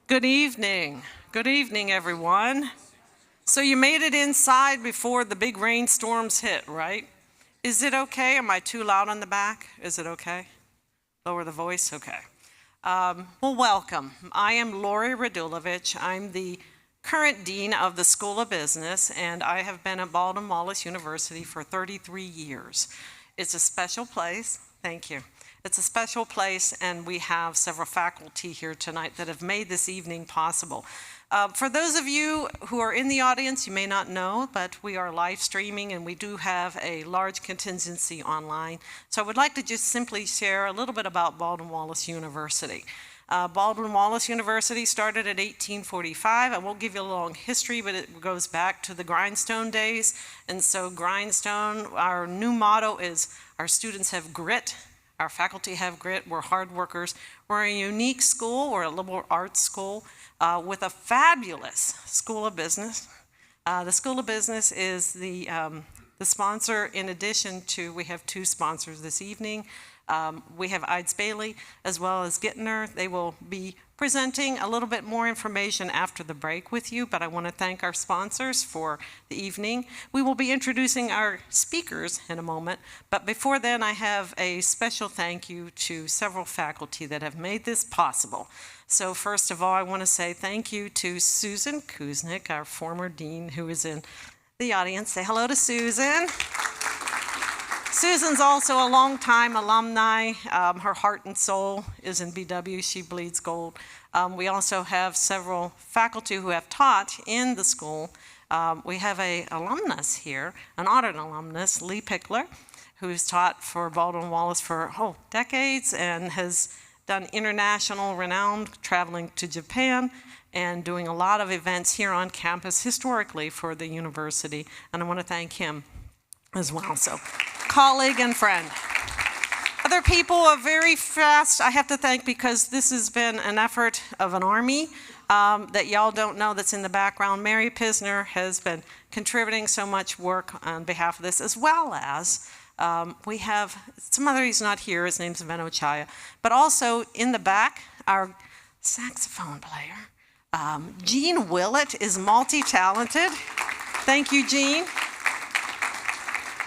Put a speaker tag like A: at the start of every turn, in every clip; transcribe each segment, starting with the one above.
A: Good evening. Good evening, everyone. So you made it inside before the big rainstorms hit, right? Is it okay? Am I too loud on the back? Is it okay? Lower the voice? Okay. Well, welcome. I am Lori Radulovich. I'm the current dean of the School of Business, and I have been at Baldwin Wallace University for 33 years. It's a special place. Thank you. It's a special place, and we have several faculty here tonight that have made this evening possible. For those of you who are in the audience, you may not know, but we are live streaming and we do have a large contingency online. So I would like to just simply share a little bit about Baldwin Wallace University. Baldwin Wallace University started in 1845. I won't give you a long history, but it goes back to the grindstone days. And so grindstone, our new motto is our students have grit. Our faculty have grit. We're hard workers. We're a unique school. We're a liberal arts school with a fabulous School of Business. The School of Business is the sponsor. In addition to, we have two sponsors this evening. We have Ides Bailey as well as Gittner. They will be presenting a little bit more information after the break with you, but I want to thank our sponsors for the evening. We will be introducing our speakers in a moment, but before then I have a special thank you to several faculty that have made this possible. So first of all, I want to say thank you to Susan Kuznick, our former dean, who is in the audience. Say hello to Susan. Susan's also a longtime alumni. Her heart and soul is in BW. She bleeds gold. We also have several faculty who have taught in the school. We have an alumnus here, an honored alumnus, Lee Pickler, who's taught for Baldwin Wallace for decades and has done international renown, traveling to Japan and doing a lot of events here on campus historically for the university. And I want to thank him as well. So, colleague and friend. Other people are very fast, I have to thank, because this has been an effort of an army that y'all don't know that's in the background. Mary Pisner has been contributing so much work on behalf of this, as well as we have somebody who's not here, his name's Veno Chaya, but also in the back, our saxophone player. Gene Willett is multi-talented. Thank you, Gene.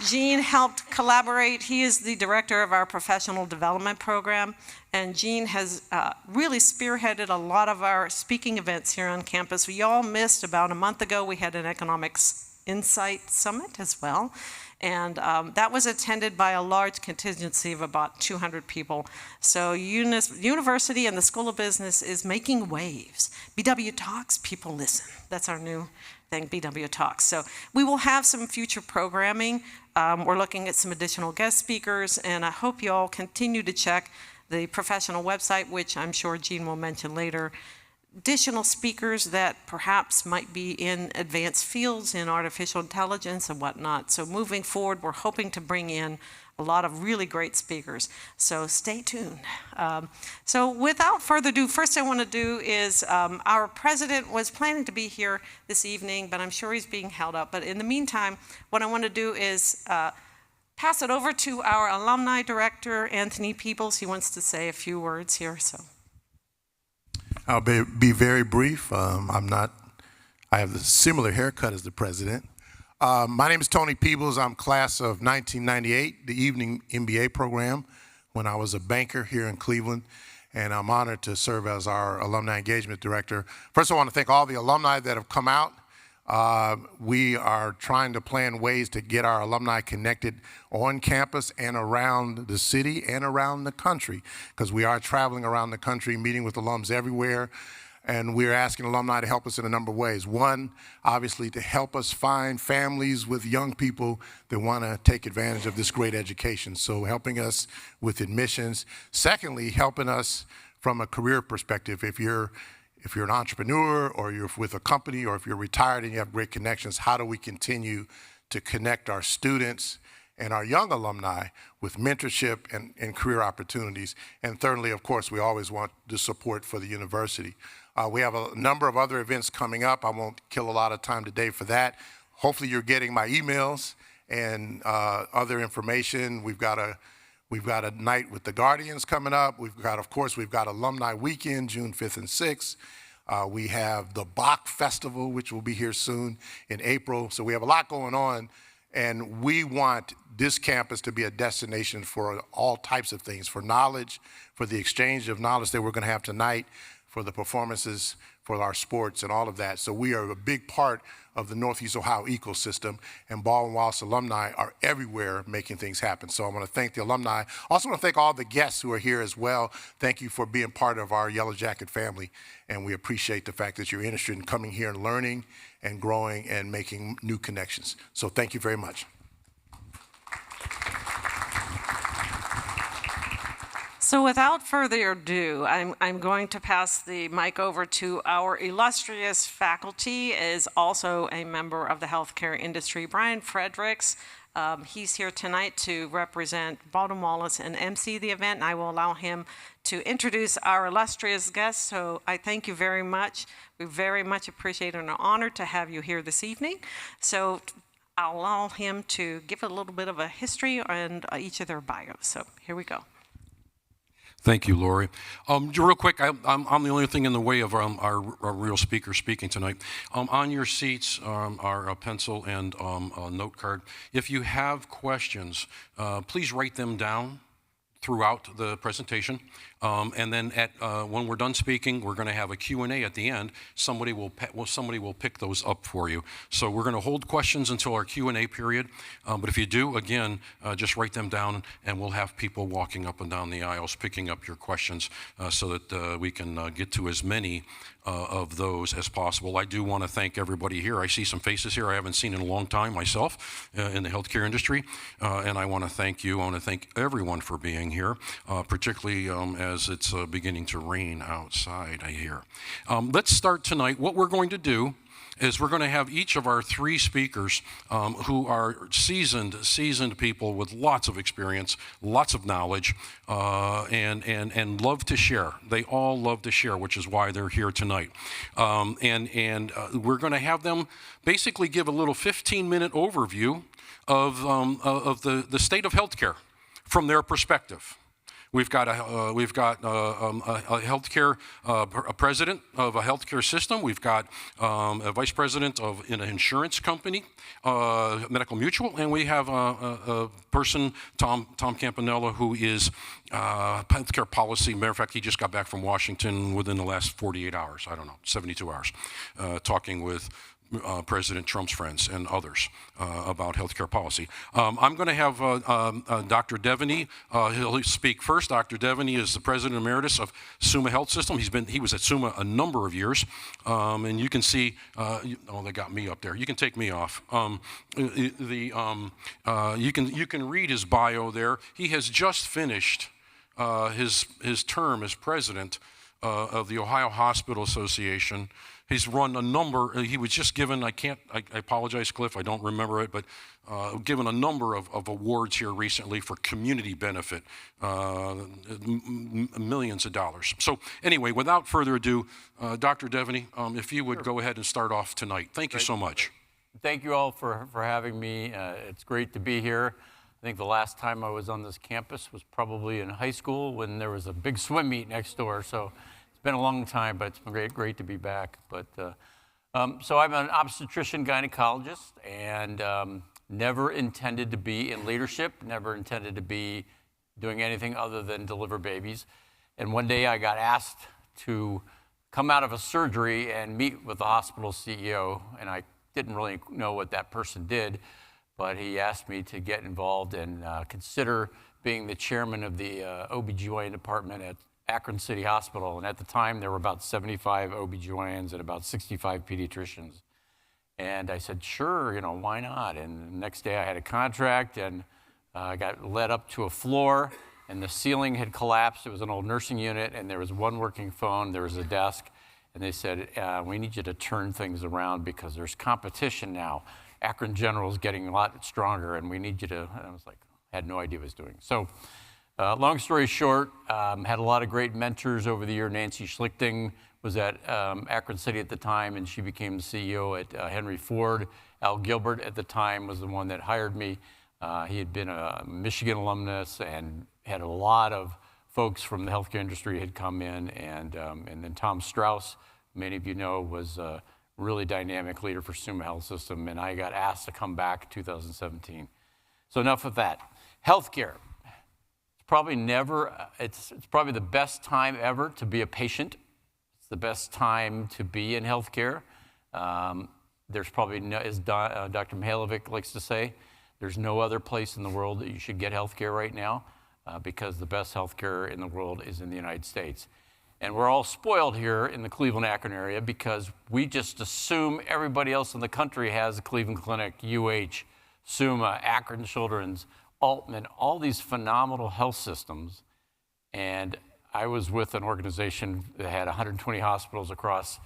A: Gene helped collaborate. He is the director of our professional development program, and Gene has really spearheaded a lot of our speaking events here on campus. We all missed about a month ago, we had an economics insight summit as well, and that was attended by a large contingency of about 200 people. So university and the School of Business is making waves. BW Talks, people listen. That's our new thing, BW Talks. So we will have some future programming. We're looking at some additional guest speakers, and I hope you all continue to check the professional website, which I'm sure Gene will mention later. Additional speakers that perhaps might be in advanced fields in artificial intelligence and whatnot. So moving forward, we're hoping to bring in a lot of really great speakers. So stay tuned. So without further ado, first I want to do is, our president was planning to be here this evening, but I'm sure he's being held up. But in the meantime, what I want to do is pass it over to our alumni director, Anthony Peebles. He wants to say a few words here. So
B: I'll be very brief. I have a similar haircut as the president. My name is Tony Peebles. I'm class of 1998, the evening MBA program, when I was a banker here in Cleveland, and I'm honored to serve as our alumni engagement director. First, I want to thank all the alumni that have come out. We are trying to plan ways to get our alumni connected on campus and around the city and around the country, because we are traveling around the country, meeting with alums everywhere. And we're asking alumni to help us in a number of ways. One, obviously, to help us find families with young people that want to take advantage of this great education. So helping us with admissions. Secondly, helping us from a career perspective. If you're an entrepreneur, or you're with a company, or if you're retired and you have great connections, how do we continue to connect our students and our young alumni with mentorship and career opportunities? And thirdly, of course, we always want the support for the university. We have a number of other events coming up. I won't kill a lot of time today for that. Hopefully you're getting my emails and other information. We've got a night with the Guardians coming up. Of course, we've got Alumni Weekend, June 5th and 6th. We have the Bach Festival, which will be here soon in April. So we have a lot going on, and we want this campus to be a destination for all types of things, for knowledge, for the exchange of knowledge that we're going to have tonight, for the performances, for our sports and all of that. So we are a big part of the Northeast Ohio ecosystem, and Baldwin Wallace alumni are everywhere making things happen. So I want to thank the alumni. I also want to thank all the guests who are here as well. Thank you for being part of our Yellow Jacket family, and we appreciate the fact that you're interested in coming here and learning and growing and making new connections. So thank you very much.
A: So without further ado, I'm going to pass the mic over to our illustrious faculty, is also a member of the healthcare industry, Brian Fredericks. He's here tonight to represent Baldwin Wallace and MC the event, and I will allow him to introduce our illustrious guests. So I thank you very much. We very much appreciate and are honored to have you here this evening. So I'll allow him to give a little bit of a history and each of their bios. So here we go.
C: Thank you, Lori. Real quick, I'm the only thing in the way of our real speaker speaking tonight. On your seats are a pencil and a note card. If you have questions, please write them down throughout the presentation. And then when we're done speaking, we're going to have a Q&A at the end. Somebody will pick those up for you. So we're going to hold questions until our Q&A period. But if you do, again, just write them down, and we'll have people walking up and down the aisles picking up your questions so that we can get to as many of those as possible. I do want to thank everybody here. I see some faces here I haven't seen in a long time myself in the healthcare industry, and I want to thank you. I want to thank everyone for being here, particularly as it's beginning to rain outside, I hear. Let's start tonight. What we're going to do is we're going to have each of our three speakers who are seasoned people with lots of experience, lots of knowledge, and love to share. They all love to share, which is why they're here tonight. And we're going to have them basically give a little 15-minute overview of the state of healthcare from their perspective. We've got a healthcare a president of a healthcare system. We've got a vice president in an insurance company, Medical Mutual, and we have a person, Tom Campanella, who is healthcare policy. Matter of fact, he just got back from Washington within the last 48 hours. I don't know, 72 hours, talking with President Trump's friends and others about healthcare policy. I'm going to have Dr. Deveny. He'll speak first. Dr. Deveny is the President Emeritus of Summa Health System. He was at Summa a number of years, and you can see. They got me up there. You can take me off. You can read his bio there. He has just finished his term as president of the Ohio Hospital Association. He's run a number. He was just given. I apologize, Cliff. I don't remember it, but given a number of awards here recently for community benefit, millions of dollars. So anyway, without further ado, Dr. Deveny, if you would go ahead and start off tonight. Thank you so much.
D: Thank you all for having me. It's great to be here. I think the last time I was on this campus was probably in high school when there was a big swim meet next door. So it's been a long time, but it's been great to be back. But so I'm an obstetrician gynecologist, and never intended to be in leadership, never intended to be doing anything other than deliver babies. And one day I got asked to come out of a surgery and meet with the hospital CEO, and I didn't really know what that person did, but he asked me to get involved and consider being the chairman of the OBGYN department at Akron City Hospital. And at the time, there were about 75 OBGYNs and about 65 pediatricians. And I said, sure, why not? And the next day I had a contract, and I got led up to a floor, and the ceiling had collapsed. It was an old nursing unit, and there was one working phone, there was a desk, and they said, we need you to turn things around because there's competition now. Akron General is getting a lot stronger, and we need you to, and I was like, I had no idea what I was doing. So long story short, had a lot of great mentors over the year. Nancy Schlichting was at Akron City at the time, and she became the CEO at Henry Ford. Al Gilbert at the time was the one that hired me. He had been a Michigan alumnus and had a lot of folks from the healthcare industry had come in, and then Tom Strauss many of you know, was a really dynamic leader for Summa Health System, and I got asked to come back in 2017. So enough of that. Healthcare. It's probably the best time ever to be a patient. It's the best time to be in healthcare. There's probably no, as Dr. Mihalovic likes to say, there's no other place in the world that you should get healthcare right now because the best healthcare in the world is in the United States. And we're all spoiled here in the Cleveland-Akron area because we just assume everybody else in the country has a Cleveland Clinic, UH, Summa, Akron Children's, Altman, all these phenomenal health systems. And I was with an organization that had 120 hospitals across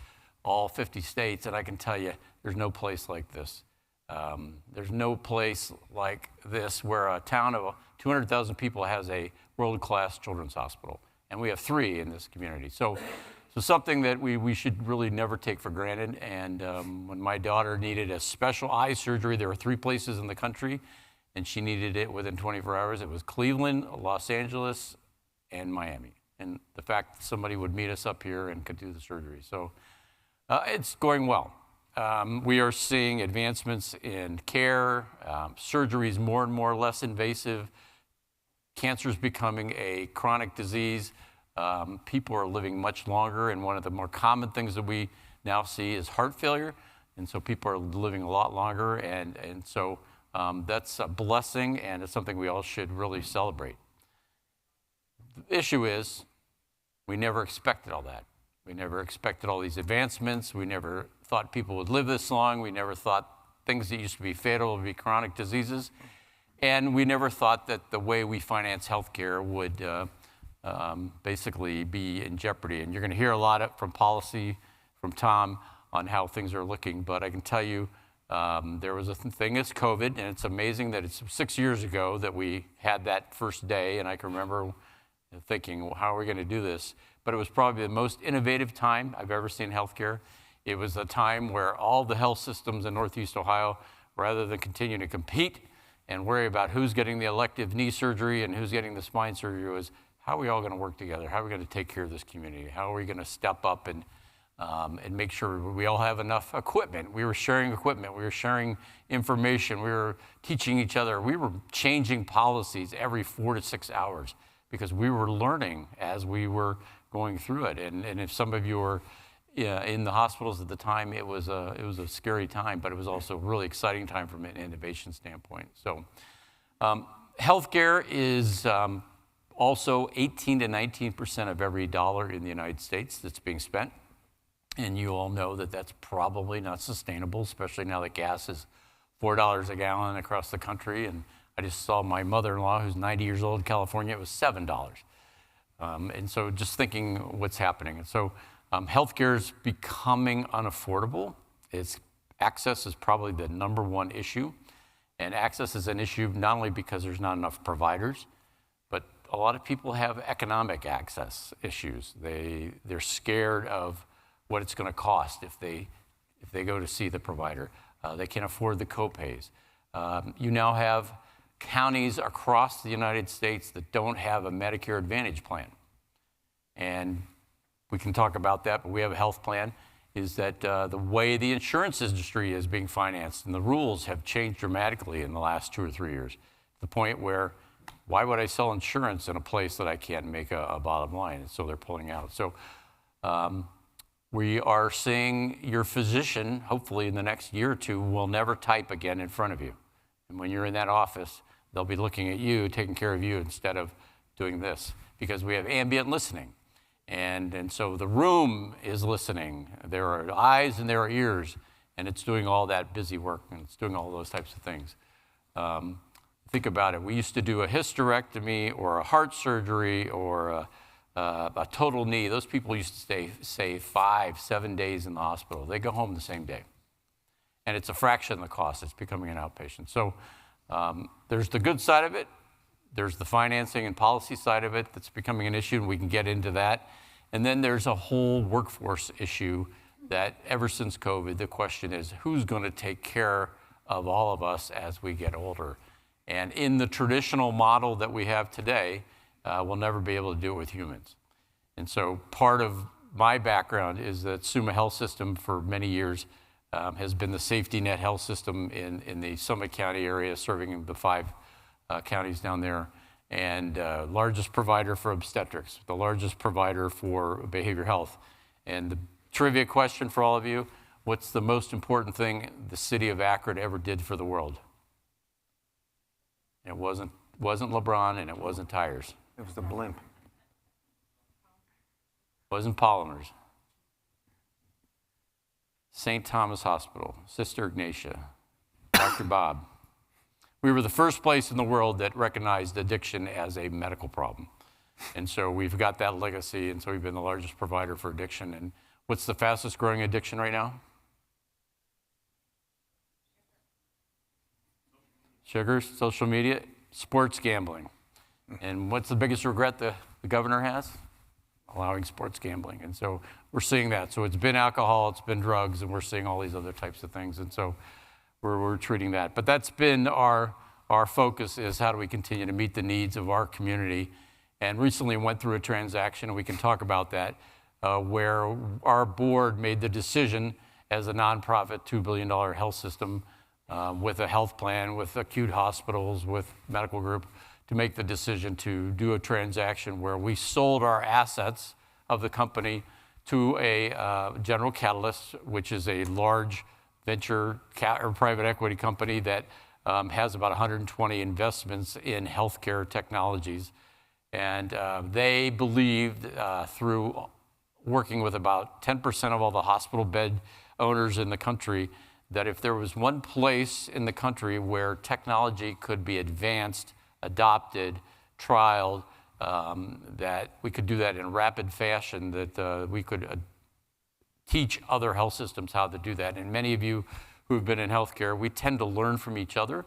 D: all 50 states, and I can tell you there's no place like this. There's no place like this where a town of 200,000 people has a world-class children's hospital. And we have 3 in this community. So something that we should really never take for granted. And when my daughter needed a special eye surgery, there were 3 places in the country, and she needed it within 24 hours. It was Cleveland, Los Angeles, and Miami. And the fact that somebody would meet us up here and could do the surgery. So it's going well. We are seeing advancements in care, surgeries more and more less invasive. Cancer is becoming a chronic disease. People are living much longer, and one of the more common things that we now see is heart failure. And so people are living a lot longer, and so that's a blessing, and it's something we all should really celebrate. The issue is we never expected all that. We never expected all these advancements. We never thought people would live this long. We never thought things that used to be fatal would be chronic diseases. And we never thought that the way we finance healthcare would basically be in jeopardy. And you're going to hear a lot from policy from Tom on how things are looking. But I can tell you there was a thing as COVID, and it's amazing that it's 6 years ago that we had that first day. And I can remember thinking, well, how are we going to do this? But it was probably the most innovative time I've ever seen in healthcare. It was a time where all the health systems in Northeast Ohio, rather than continue to compete and worry about who's getting the elective knee surgery and who's getting the spine surgery, was how are we all going to work together? How are we going to take care of this community? How are we going to step up and make sure we all have enough equipment? We were sharing equipment. We were sharing information. We were teaching each other. We were changing policies every 4 to 6 hours because we were learning as we were going through it. And if some of you were in the hospitals at the time, it was a scary time, but it was also a really exciting time from an innovation standpoint. So healthcare is also 18 to 19% of every dollar in the United States that's being spent. And you all know that that's probably not sustainable, especially now that gas is $4 a gallon across the country. And I just saw my mother-in-law, who's 90 years old in California, it was $7. And so just thinking what's happening. And so healthcare is becoming unaffordable. Access is probably the #1 issue. And access is an issue not only because there's not enough providers, but a lot of people have economic access issues. They're scared of what it's going to cost if they go to see the provider. They can't afford the copays. You now have counties across the United States that don't have a Medicare Advantage plan. And we can talk about that, but we have a health plan, is that the way the insurance industry is being financed and the rules have changed dramatically in the last 2 or 3 years, to the point where why would I sell insurance in a place that I can't make a bottom line? And so they're pulling out. So we are seeing your physician, hopefully in the next year or 2, will never type again in front of you. And when you're in that office, they'll be looking at you, taking care of you instead of doing this, because we have ambient listening. And so the room is listening. There are eyes and there are ears, and it's doing all that busy work, and it's doing all those types of things. Think about it. We used to do a hysterectomy or a heart surgery or a total knee. Those people used to stay, say, 5-7 days in the hospital. They go home the same day. And it's a fraction of the cost. It's becoming an outpatient. So there's the good side of it. There's the financing and policy side of it that's becoming an issue, and we can get into that. And then there's a whole workforce issue that ever since COVID, the question is, who's going to take care of all of us as we get older? And in the traditional model that we have today, we'll never be able to do it with humans. And so part of my background is that Summa Health System for many years has been the safety net health system in the Summa County area, serving the 5 counties down there, and largest provider for obstetrics, the largest provider for behavioral health. And the trivia question for all of you, what's the most important thing the city of Akron ever did for the world? It wasn't LeBron, and it wasn't tires.
E: It was the blimp.
D: It wasn't polymers. St. Thomas Hospital, Sister Ignatia, Dr. Bob. We were the first place in the world that recognized addiction as a medical problem. And so we've got that legacy, and so we've been the largest provider for addiction. And what's the fastest growing addiction right now? Sugars, social media, sports gambling. And what's the biggest regret the governor has? Allowing sports gambling. And so we're seeing that. So it's been alcohol, it's been drugs, and we're seeing all these other types of things. And so we're treating that. But that's been our focus, is how do we continue to meet the needs of our community. And recently went through a transaction, and we can talk about that, where our board made the decision as a nonprofit $2 billion health system with a health plan, with acute hospitals, with medical group, to make the decision to do a transaction where we sold our assets of the company to a General Catalyst, which is a large venture or private equity company that has about 120 investments in healthcare technologies. And they believed through working with about 10% of all the hospital bed owners in the country that if there was one place in the country where technology could be advanced, adopted, trialed, that we could do that in rapid fashion, that we could teach other health systems how to do that. And many of you who've been in healthcare, we tend to learn from each other.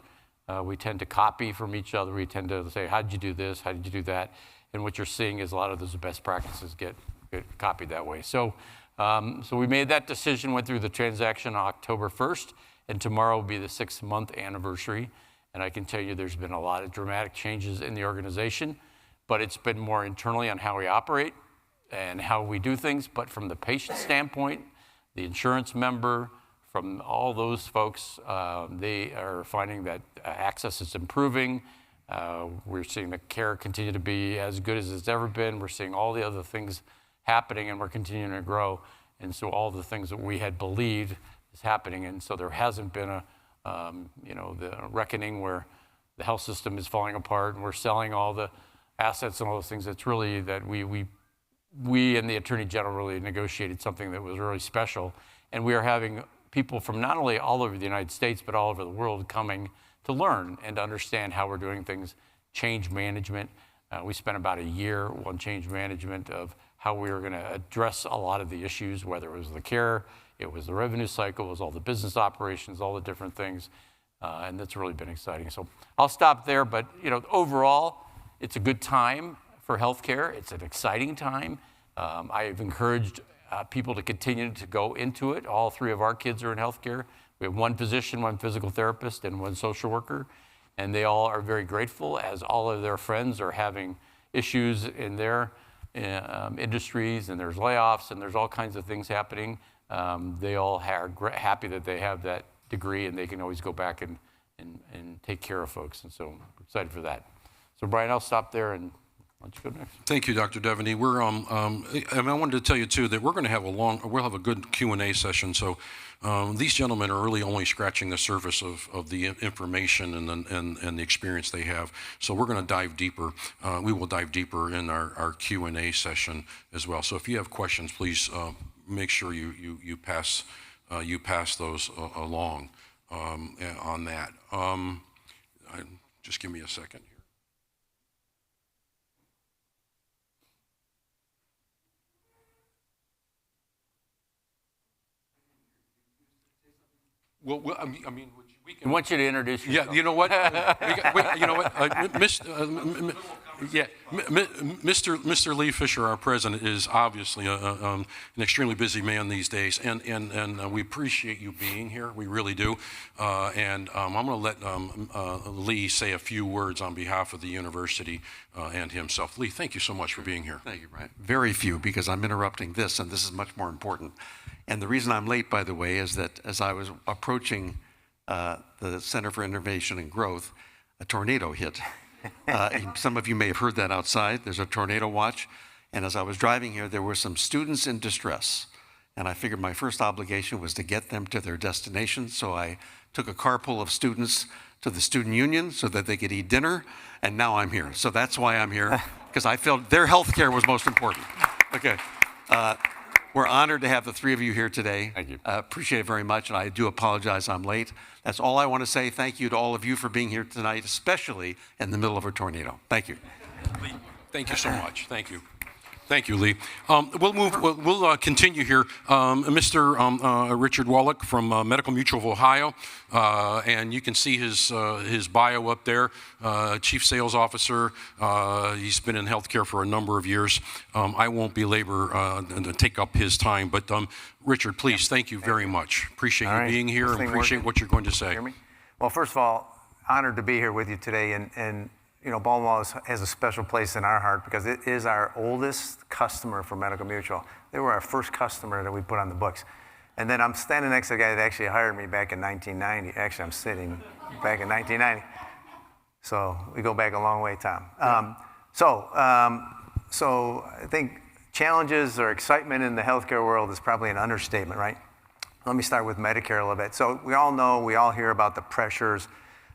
D: We tend to copy from each other. We tend to say, how did you do this? How did you do that? And what you're seeing is a lot of those best practices get copied that way. So we made that decision, went through the transaction on October 1st, and tomorrow will be the 6-month anniversary. And I can tell you there's been a lot of dramatic changes in the organization, but it's been more internally on how we operate and how we do things. But from the patient standpoint, the insurance member, from all those folks, they are finding that access is improving. We're seeing the care continue to be as good as it's ever been. We're seeing all the other things happening, and we're continuing to grow. And so all the things that we had believed is happening. And so there hasn't been the reckoning where the health system is falling apart and we're selling all the assets and all those things. It's really that we and the Attorney General really negotiated something that was really special. And we are having people from not only all over the United States, but all over the world coming to learn and to understand how we're doing things. Change management. We spent about a year on change management of how we were going to address a lot of the issues, whether it was the care, it was the revenue cycle, it was all the business operations, all the different things. And that's really been exciting. So I'll stop there, but overall, it's a good time for healthcare. It's an exciting time. I've encouraged people to continue to go into it. All 3 of our kids are in healthcare. We have 1 physician, 1 physical therapist, and 1 social worker. And they all are very grateful, as all of their friends are having issues in their industries, and there's layoffs, and there's all kinds of things happening. They all are happy that they have that degree, and they can always go back and take care of folks. And so I'm excited for that. So Brian, I'll stop there and why don't you go next?
C: Thank you, Dr. Deveny. We're I wanted to tell you too that we're going to have we'll have a good Q&A session. So these gentlemen are really only scratching the surface of the information and the experience they have. So we're going to dive deeper. We will dive deeper in our Q&A session as well. So if you have questions, please make sure you pass those along on that. Just give me a second here. Well, I mean, we
D: I
C: can.
D: want you to introduce yourself.
C: Yeah, you know what? You know what? Mr. Lee Fisher, our president, is obviously an extremely busy man these days, and we appreciate you being here. We really do. And I'm going to let Lee say a few words on behalf of the university and himself. Lee, thank you so much for being here.
E: Thank you, Brian. Very few, because I'm interrupting this, and this is much more important. And the reason I'm late, by the way, is that as I was approaching the Center for Innovation and Growth, a tornado hit. Some of you may have heard that outside. There's a tornado watch. And as I was driving here, there were some students in distress. And I figured my first obligation was to get them to their destination. So I took a carpool of students to the student union so that they could eat dinner. And now I'm here. So that's why I'm here, because I felt their health care was most important. Okay. We're honored to have the three of you here today.
D: Thank you.
E: Appreciate it very much, and I do apologize I'm late. That's all I want to say. Thank you to all of you for being here tonight, especially in the middle of a tornado. Thank you.
C: Lee, thank you so much. Thank you. Thank you, Lee. We'll continue here. Mr. Richard Wallack from Medical Mutual of Ohio, and you can see his bio up there. Chief Sales Officer. He's been in healthcare for a number of years. I won't belabor and take up his time, but Richard, please, thank you very much. Appreciate you being here and appreciate what you're going to say.
F: Hear me? Well, first of all, honored to be here with you today, and you know, Baldwin Wallace has a special place in our heart because it is our oldest customer for Medical Mutual. They were our first customer that we put on the books. And then I'm standing next to the guy that actually hired me back in 1990. Actually, I'm sitting back in 1990. So we go back a long way, Tom. So I think challenges or excitement in the healthcare world is probably an understatement, right? Let me start with Medicare a little bit. So we all hear about the pressures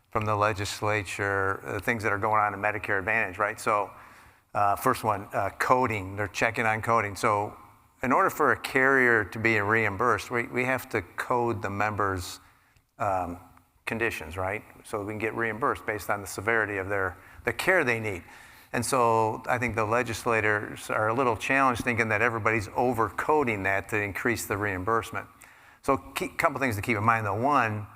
F: from the legislature, things that are going on in Medicare Advantage, right? So first one, coding, they're checking on coding. So in order for a carrier to be reimbursed, we have to code the members' conditions, right? So we can get reimbursed based on the severity of the care they need. And so I think the legislators are a little challenged thinking that everybody's over-coding that to increase the reimbursement. So a couple things to keep in mind though. One,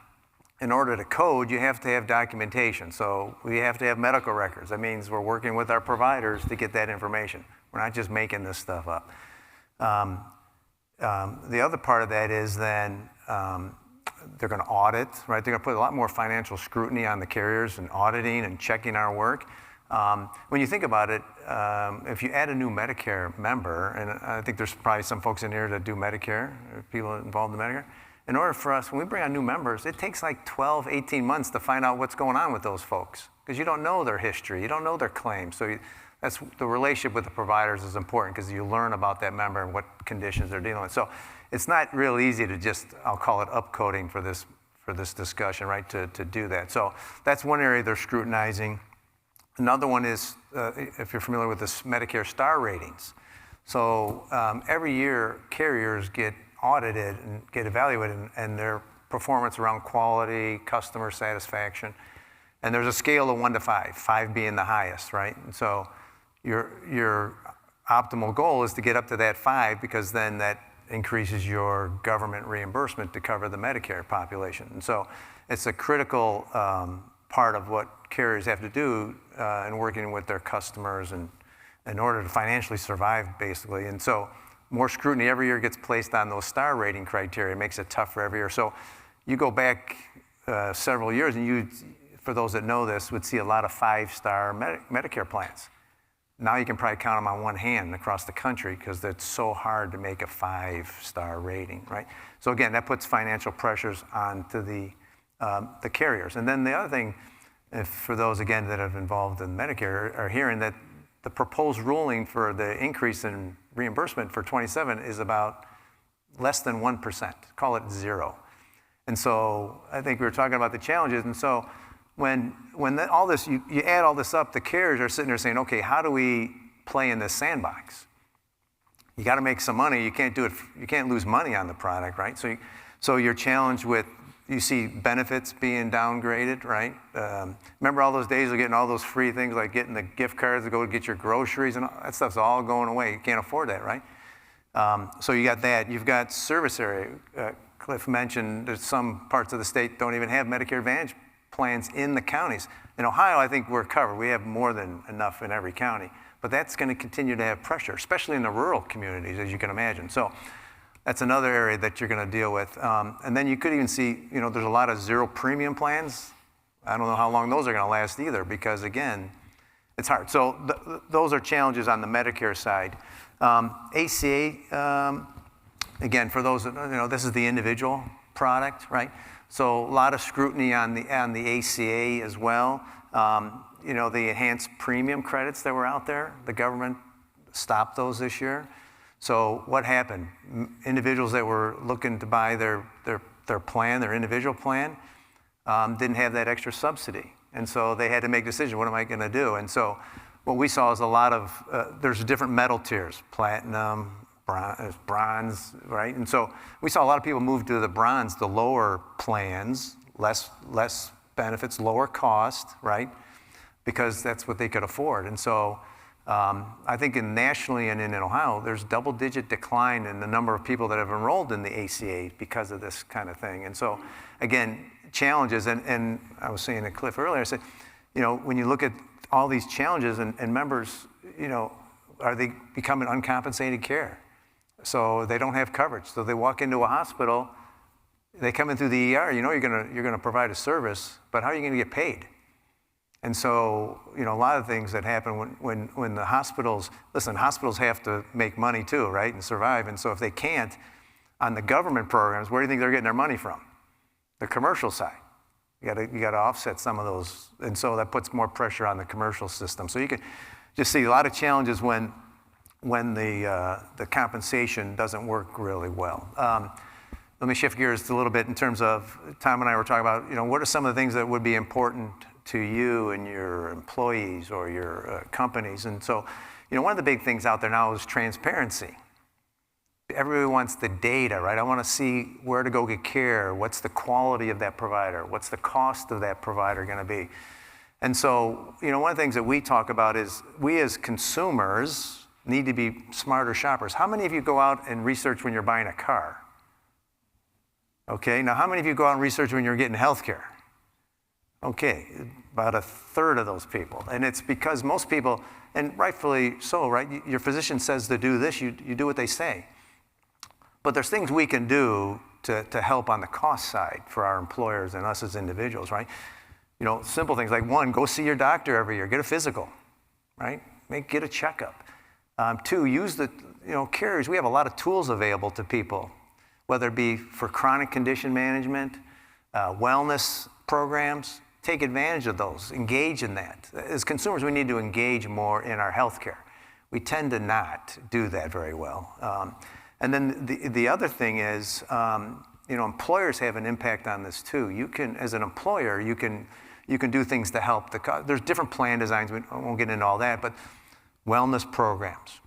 F: in order to code, you have to have documentation. So we have to have medical records. That means we're working with our providers to get that information. We're not just making this stuff up. The other part of that is then they're going to audit, right? They're going to put a lot more financial scrutiny on the carriers and auditing and checking our work. When you think about it, if you add a new Medicare member, and I think there's probably some folks in here that do Medicare, or people involved in Medicare, in order for us, when we bring on new members, it takes like 12, 18 months to find out what's going on with those folks because you don't know their history, you don't know their claims. So that's the relationship with the providers is important because you learn about that member and what conditions they're dealing with. So it's not real easy to just, I'll call it upcoding for this discussion, right, to do that. So that's one area they're scrutinizing. Another one is, if you're familiar with this Medicare star ratings. So every year, carriers get audited and get evaluated and their performance around quality, customer satisfaction. And there's a scale of 1 to 5, 5 being the highest, right? And so your optimal goal is to get up to that 5 because then that increases your government reimbursement to cover the Medicare population. And so it's a critical part of what carriers have to do in working with their customers and in order to financially survive, basically. And so more scrutiny every year gets placed on those star rating criteria. It makes it tougher every year. So you go back several years and you, for those that know this, would see a lot of 5-star Medicare plans. Now you can probably count them on one hand across the country because it's so hard to make a 5-star rating, right? So again, that puts financial pressures onto the carriers. And then the other thing, for those, again, that have involved in Medicare are hearing that the proposed ruling for the increase in reimbursement for 27 is about less than 1%, call it 0. And so I think we were talking about the challenges. And so when all this, you add all this up, the carriers are sitting there saying, okay, how do we play in this sandbox? You got to make some money. You can't do it. You can't lose money on the product, right? So you're challenged with, you see benefits being downgraded, right? Remember all those days of getting all those free things like getting the gift cards to go get your groceries and all, that stuff's all going away. You can't afford that, right? So you got that. You've got service area Cliff mentioned that some parts of the state don't even have Medicare Advantage plans in the counties. In Ohio, I think we're covered. We have more than enough in every county. But that's going to continue to have pressure, especially in the rural communities, as you can imagine. So that's another area that you're going to deal with. And then you could even see, there's a lot of zero premium plans. I don't know how long those are going to last either, because again, it's hard. So those are challenges on the Medicare side. ACA, again, for those that, this is the individual product, right? So a lot of scrutiny on the ACA as well. The enhanced premium credits that were out there, the government stopped those this year. So what happened? Individuals that were looking to buy their plan, their individual plan, didn't have that extra subsidy. And so they had to make a decision, what am I going to do? And so what we saw is a lot of, there's different metal tiers, platinum, bronze, right? And so we saw a lot of people move to the bronze, the lower plans, less benefits, lower cost, right? Because that's what they could afford. And so I think nationally and in Ohio, there's double-digit decline in the number of people that have enrolled in the ACA because of this kind of thing. And so, again, challenges, and I was saying to Cliff earlier, I said, when you look at all these challenges and members, are they becoming uncompensated care? So they don't have coverage. So they walk into a hospital, they come in through the ER, you're gonna provide a service, but how are you gonna get paid? And so, a lot of things that happen when the hospitals have to make money too, right, and survive. And so if they can't, on the government programs, where do you think they're getting their money from? The commercial side. You gotta offset some of those. And so that puts more pressure on the commercial system. So you can just see a lot of challenges when the compensation doesn't work really well. Let me shift gears a little bit in terms of, Tom and I were talking about, what are some of the things that would be important to you and your employees or your companies? And so, one of the big things out there now is transparency. Everybody wants the data, right? I want to see where to go get care. What's the quality of that provider? What's the cost of that provider going to be? And so, one of the things that we talk about is we as consumers need to be smarter shoppers. How many of you go out and research when you're buying a car? Okay, now how many of you go out and research when you're getting health care? Okay, about a third of those people. And it's because most people, and rightfully so, right? Your physician says to do this, you do what they say. But there's things we can do to help on the cost side for our employers and us as individuals, right? Simple things like, one, go see your doctor every year, get a physical, right? Get a checkup. Two, use the carriers. We have a lot of tools available to people, whether it be for chronic condition management, wellness programs. Take advantage of those. Engage in that. As consumers, we need to engage more in our healthcare. We tend to not do that very well. And then the other thing is, employers have an impact on this too. You can, as an employer, you can do things to help there's different plan designs. I won't get into all that, but wellness programs.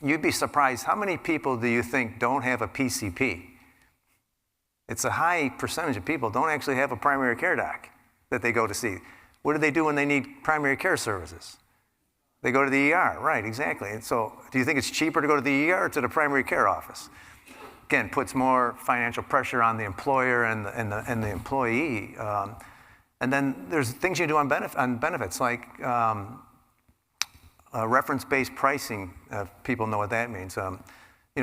F: You'd be surprised how many people do you think don't have a PCP? It's a high percentage of people don't actually have a primary care doc that they go to see. What do they do when they need primary care services? They go to the ER, right, exactly. And so do you think it's cheaper to go to the ER or to the primary care office? Again, puts more financial pressure on the employer and the employee. And then there's things you do on benefits, like reference-based pricing. People know what that means.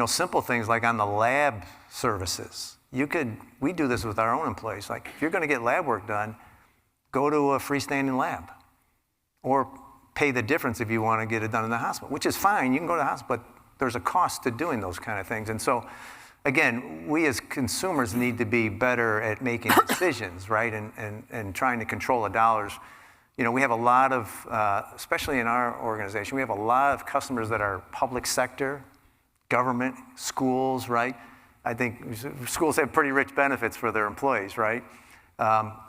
F: Simple things like on the lab services. We do this with our own employees. Like if you're going to get lab work done, go to a freestanding lab, or pay the difference if you want to get it done in the hospital, which is fine. You can go to the hospital, but there's a cost to doing those kind of things. And so, again, we as consumers need to be better at making decisions, right, and trying to control the dollars. We have a lot of, especially in our organization, we have a lot of customers that are public sector, government, schools, right? I think schools have pretty rich benefits for their employees, right?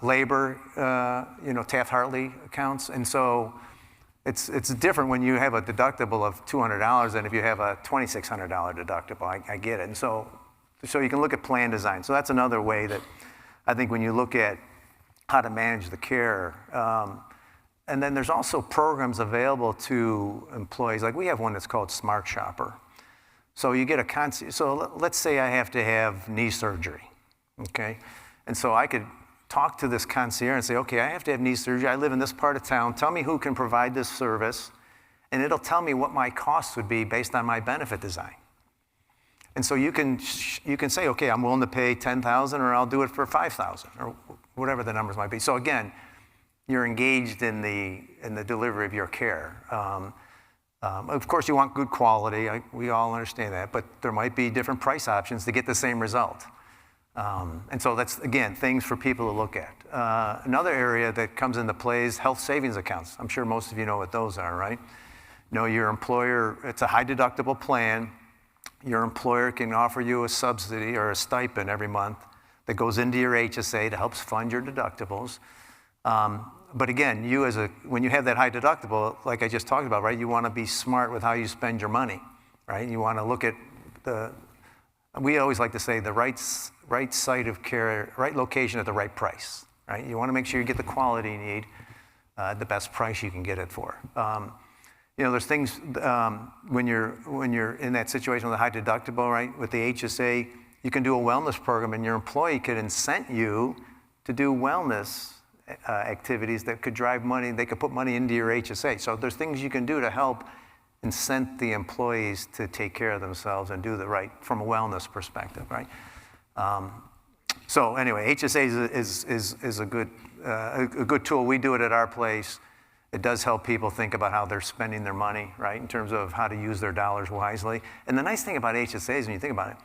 F: Labor, Taft-Hartley accounts. And so it's different when you have a deductible of $200 than if you have a $2,600 deductible. I get it. And so you can look at plan design. So that's another way that I think when you look at how to manage the care. And then there's also programs available to employees. Like we have one that's called Smart Shopper. So you get so let's say I have to have knee surgery, okay? And so I could talk to this concierge and say, okay, I have to have knee surgery. I live in this part of town. Tell me who can provide this service. And it'll tell me what my costs would be based on my benefit design. And so you can say, okay, I'm willing to pay $10,000 or I'll do it for $5,000 or whatever the numbers might be. So again, you're engaged in the delivery of your care. Of course, you want good quality. We all understand that. But there might be different price options to get the same result. And so that's, again, things for people to look at. Another area that comes into play is health savings accounts. I'm sure most of you know what those are, right? You know, your employer, it's a high deductible plan. Your employer can offer you a subsidy or a stipend every month that goes into your HSA to help fund your deductibles. But again, when you have that high deductible, like I just talked about, right, you want to be smart with how you spend your money, right? You want to look at we always like to say the right site of care, right location at the right price, right? You want to make sure you get the quality you need, the best price you can get it for. You know, there's things when you're in that situation with a high deductible, right? With the HSA, you can do a wellness program, and your employee could incent you to do wellness activities that could drive money. They could put money into your HSA. So there's things you can do to help incent the employees to take care of themselves and do the right from a wellness perspective, right? So anyway, HSA is a good tool. We do it at our place. It does help people think about how they're spending their money, right, in terms of how to use their dollars wisely. And the nice thing about HSAs, when you think about it,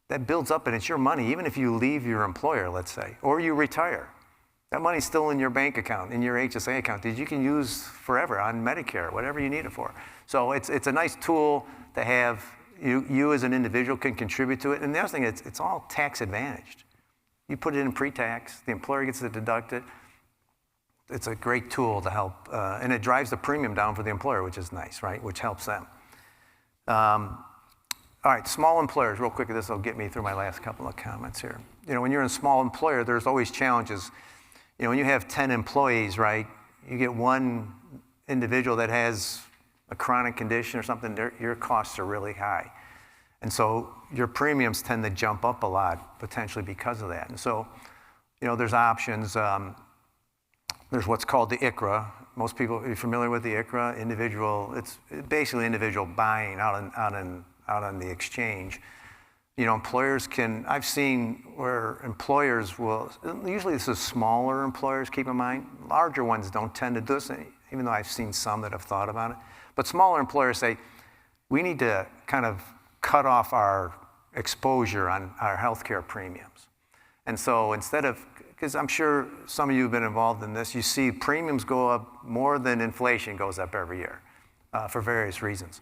F: that builds up and it's your money, even if you leave your employer, let's say, or you retire. That money's still in your bank account, in your HSA account that you can use forever on Medicare, whatever you need it for. So it's a nice tool to have. You as an individual can contribute to it. And the other thing is it's all tax advantaged. You put it in pre-tax, the employer gets to deduct it. It's a great tool to help, and it drives the premium down for the employer, which is nice, right? Which helps them. All right, small employers, real quick, this will get me through my last couple of comments here. You know, when you're in a small employer, there's always challenges. You know, when you have 10 employees, right, you get one individual that has a chronic condition or something, your costs are really high. And so your premiums tend to jump up a lot, potentially because of that. And so, you know, there's options. There's what's called the ICRA. Most people are familiar with the ICRA, individual. It's basically individual buying out on the exchange. You know, employers can, I've seen where employers will, usually this is smaller employers, keep in mind. Larger ones don't tend to do this, even though I've seen some that have thought about it. But smaller employers say, we need to kind of cut off our exposure on our healthcare premiums. And so instead of, because I'm sure some of you have been involved in this, you see premiums go up more than inflation goes up every year for various reasons.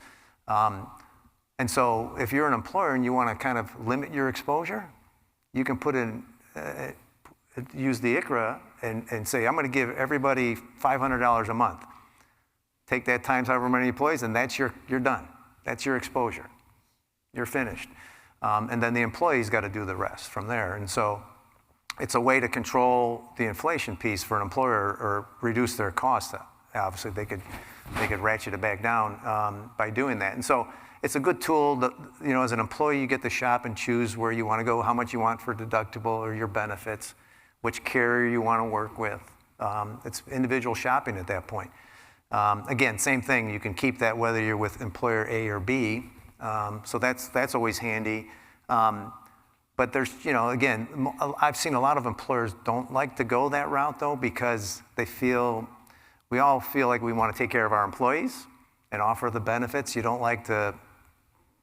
F: And so if you're an employer and you want to kind of limit your exposure, you can put in, use the ICRA and say, I'm going to give everybody $500 a month. Take that times however many employees, and that's you're done. That's your exposure. You're finished. And then the employee's got to do the rest from there. And so it's a way to control the inflation piece for an employer or reduce their costs. Obviously, they could ratchet it back down by doing that. And so it's a good tool that, you know, as an employee, you get to shop and choose where you want to go, how much you want for deductible or your benefits, which carrier you want to work with. It's individual shopping at that point. Again, same thing. You can keep that whether you're with employer A or B. So that's always handy. But there's, you know, again, I've seen a lot of employers don't like to go that route, though, because we all feel like we want to take care of our employees and offer the benefits. You don't like to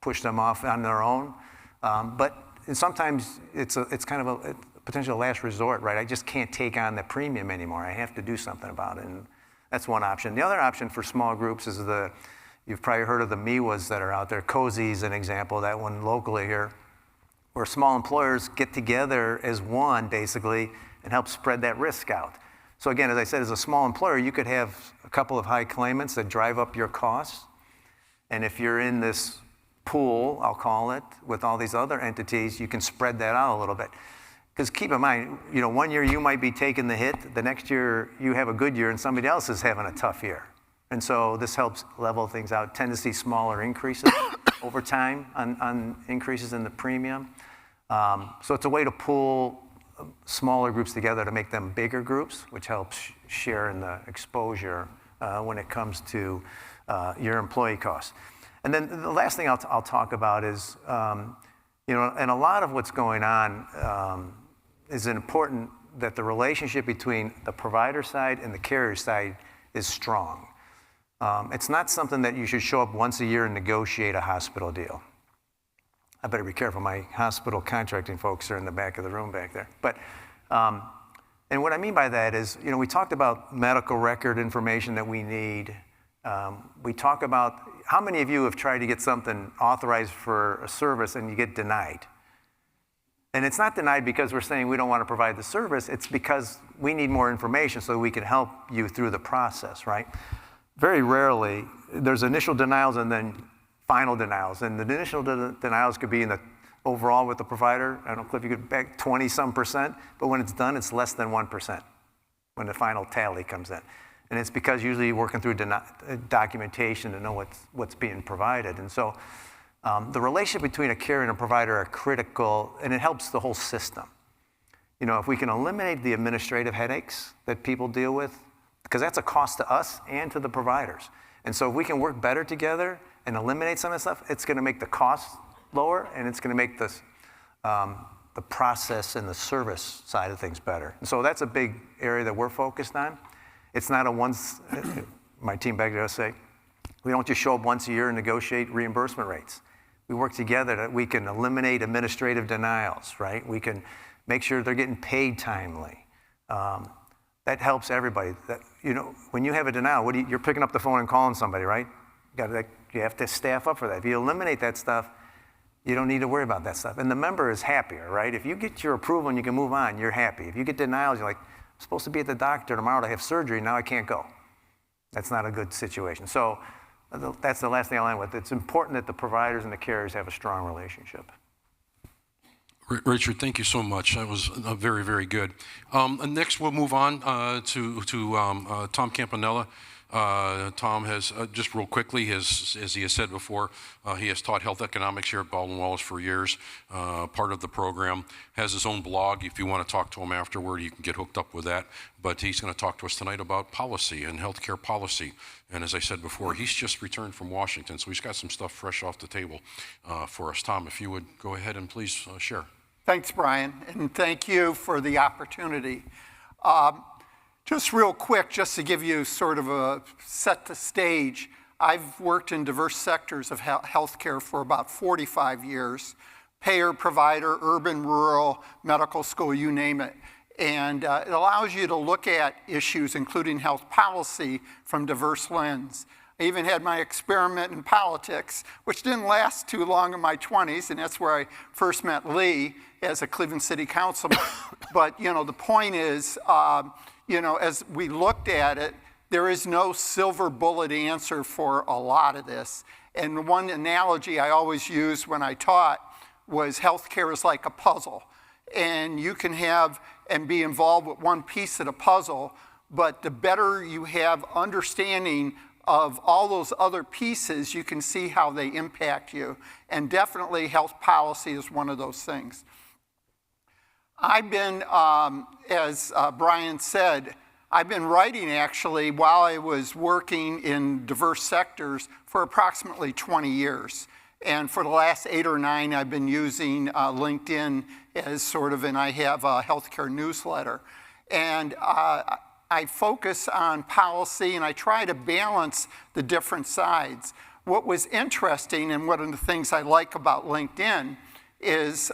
F: push them off on their own. But sometimes it's kind of a potential last resort, right? I just can't take on the premium anymore. I have to do something about it. And that's one option. The other option for small groups is you've probably heard of the MIWAs that are out there. Cozy is an example, that one locally here, where small employers get together as one, basically, and help spread that risk out. So again, as I said, as a small employer, you could have a couple of high claimants that drive up your costs. And if you're in this pool, I'll call it, with all these other entities, you can spread that out a little bit. Because keep in mind, you know, one year you might be taking the hit, the next year you have a good year and somebody else is having a tough year. And so this helps level things out. Tend to see smaller increases over time on increases in the premium. So it's a way to pull smaller groups together to make them bigger groups, which helps share in the exposure when it comes to your employee costs. And then the last thing I'll talk about is, and a lot of what's going on is important that the relationship between the provider side and the carrier side is strong. It's not something that you should show up once a year and negotiate a hospital deal. I better be careful. My hospital contracting folks are in the back of the room back there. But, and what I mean by that is, we talked about medical record information that we need. We talk about how many of you have tried to get something authorized for a service and you get denied? And it's not denied because we're saying we don't want to provide the service. It's because we need more information so we can help you through the process, right? Very rarely, there's initial denials and then final denials. And the initial denials could be in the overall with the provider. I don't know, Cliff, you could back 20-some%, but when it's done, it's less than 1% when the final tally comes in. And it's because usually you're working through documentation to know what's being provided. And so the relationship between a carrier and a provider are critical, and it helps the whole system. If we can eliminate the administrative headaches that people deal with, because that's a cost to us and to the providers. And so if we can work better together and eliminate some of that stuff, it's going to make the cost lower, and it's going to make the process and the service side of things better. And so that's a big area that we're focused on. It's not my team back there say, we don't just show up once a year and negotiate reimbursement rates. We work together that we can eliminate administrative denials, right? We can make sure they're getting paid timely. That helps everybody. When you have a denial, you're picking up the phone and calling somebody, right? You have to staff up for that. If you eliminate that stuff, you don't need to worry about that stuff. And the member is happier, right? If you get your approval and you can move on, you're happy. If you get denials, you're like, I'm supposed to be at the doctor tomorrow to have surgery, now I can't go. That's not a good situation. So that's the last thing I'll end with. It's important that the providers and the carriers have a strong relationship.
C: Richard, thank you so much. That was very, very good. Next, we'll move on to Tom Campanella. Tom has, just real quickly, as he has said before, he has taught health economics here at Baldwin Wallace for years, part of the program, has his own blog. If you want to talk to him afterward, you can get hooked up with that. But he's going to talk to us tonight about policy and healthcare policy. And as I said before, he's just returned from Washington, so he's got some stuff fresh off the table for us. Tom, if you would go ahead and please share.
G: Thanks, Brian, and thank you for the opportunity. Just real quick, just to give you sort of a set the stage, I've worked in diverse sectors of healthcare for about 45 years, payer, provider, urban, rural, medical school, you name it. And it allows you to look at issues, including health policy, from diverse lens. I even had my experiment in politics, which didn't last too long in my 20s, and that's where I first met Lee as a Cleveland City Councilman. But, the point is, as we looked at it, there is no silver bullet answer for a lot of this. And one analogy I always used when I taught was healthcare is like a puzzle. And you can have and be involved with one piece of the puzzle, but the better you have understanding of all those other pieces, you can see how they impact you. And definitely health policy is one of those things. I've been, as Brian said, I've been writing actually while I was working in diverse sectors for approximately 20 years. And for the last 8 or 9, I've been using LinkedIn as sort of, and I have a healthcare newsletter. And I focus on policy and I try to balance the different sides. What was interesting and one of the things I like about LinkedIn is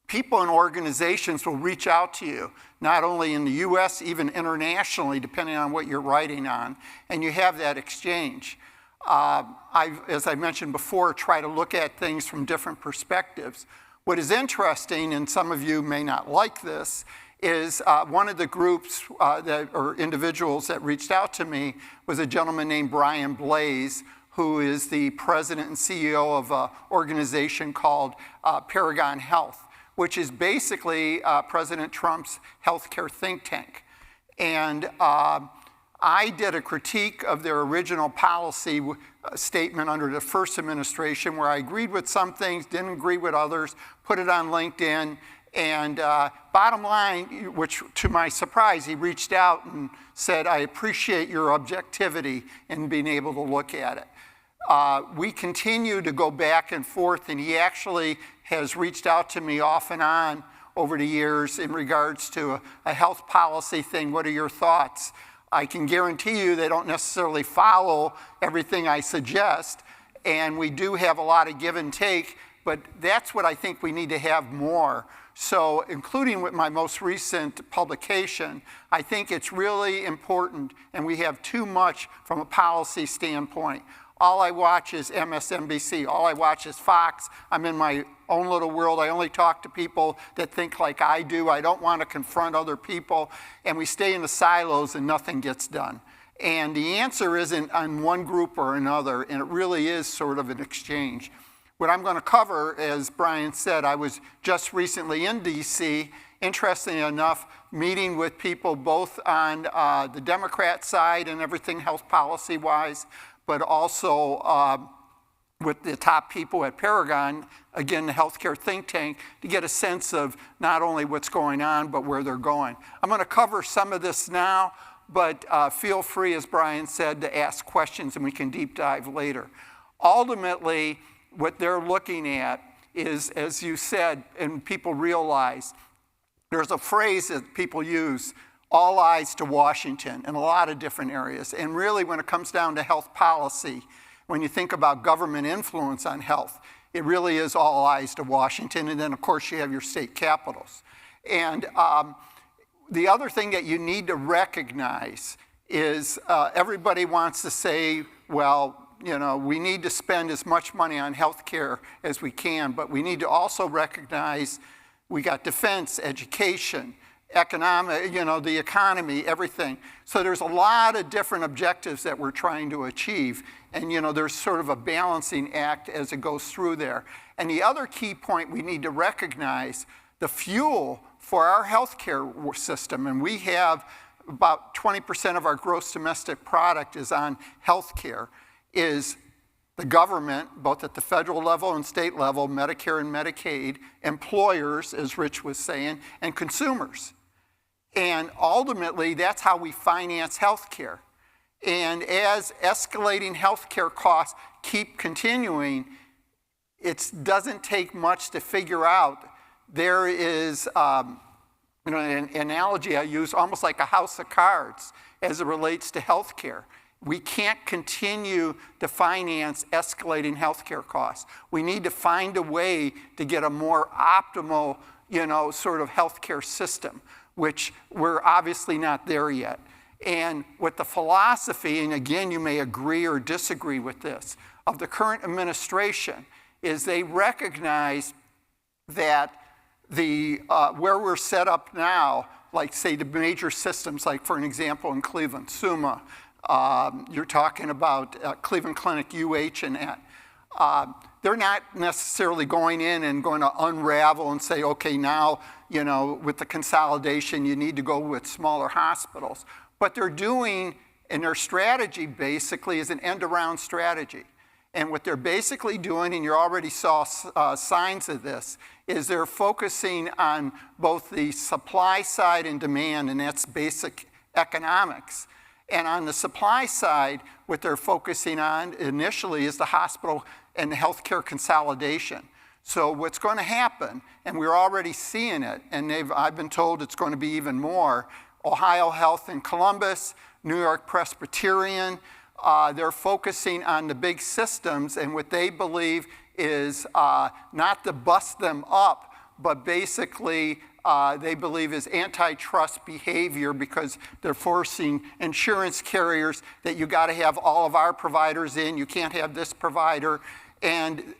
G: people and organizations will reach out to you, not only in the US, even internationally, depending on what you're writing on, and you have that exchange. As I mentioned before, try to look at things from different perspectives. What is interesting, and some of you may not like this, is one of the groups or individuals that reached out to me was a gentleman named Brian Blaze, who is the president and CEO of an organization called Paragon Health, which is basically President Trump's healthcare think tank. And I did a critique of their original policy statement under the first administration where I agreed with some things, didn't agree with others, put it on LinkedIn. And bottom line, which to my surprise, he reached out and said, I appreciate your objectivity in being able to look at it. We continue to go back and forth, and he actually has reached out to me off and on over the years in regards to a health policy thing. What are your thoughts? I can guarantee you they don't necessarily follow everything I suggest, and we do have a lot of give and take, but that's what I think we need to have more. So including with my most recent publication, I think it's really important, and we have too much from a policy standpoint. All I watch is MSNBC. All I watch is Fox. I'm in my own little world. I only talk to people that think like I do. I don't want to confront other people. And we stay in the silos and nothing gets done. And the answer isn't on one group or another, and it really is sort of an exchange. What I'm going to cover, as Brian said, I was just recently in D.C., interestingly enough, meeting with people both on the Democrat side and everything health policy-wise, but also with the top people at Paragon, again, the healthcare think tank, to get a sense of not only what's going on, but where they're going. I'm going to cover some of this now, but feel free, as Brian said, to ask questions and we can deep dive later. Ultimately, what they're looking at is, as you said, and people realize, there's a phrase that people use, all eyes to Washington in a lot of different areas. And really, when it comes down to health policy, when you think about government influence on health, it really is all eyes to Washington. And then, of course, you have your state capitals. And the other thing that you need to recognize is everybody wants to say, well, you know, we need to spend as much money on health care as we can, but we need to also recognize we got defense, education, economic, you know, the economy, everything. So there's a lot of different objectives that we're trying to achieve. And, you know, there's sort of a balancing act as it goes through there. And the other key point we need to recognize, the fuel for our healthcare system, and we have about 20% of our gross domestic product is on healthcare, is the government, both at the federal level and state level, Medicare and Medicaid, employers, as Rich was saying, and consumers. And ultimately, that's how we finance healthcare. And as escalating healthcare costs keep continuing, it doesn't take much to figure out. There is an analogy I use, almost like a house of cards as it relates to healthcare. We can't continue to finance escalating healthcare costs. We need to find a way to get a more optimal, you know, sort of healthcare system, which we're obviously not there yet. And what the philosophy, and again, you may agree or disagree with this, of the current administration is they recognize that where we're set up now, like say the major systems, like for an example in Cleveland, Summa, you're talking about Cleveland Clinic, UH, and that. They're not necessarily going in and going to unravel and say, okay, now, you know, with the consolidation, you need to go with smaller hospitals. But they're doing, and their strategy basically is an end-around strategy. And what they're basically doing, and you already saw signs of this, is they're focusing on both the supply side and demand, and that's basic economics. And on the supply side, what they're focusing on initially is the hospital and the healthcare consolidation. So what's going to happen, and we're already seeing it, and I've been told it's going to be even more, Ohio Health in Columbus, New York Presbyterian, they're focusing on the big systems, and what they believe is not to bust them up, but basically they believe is antitrust behavior because they're forcing insurance carriers that you got to have all of our providers in, you can't have this provider, and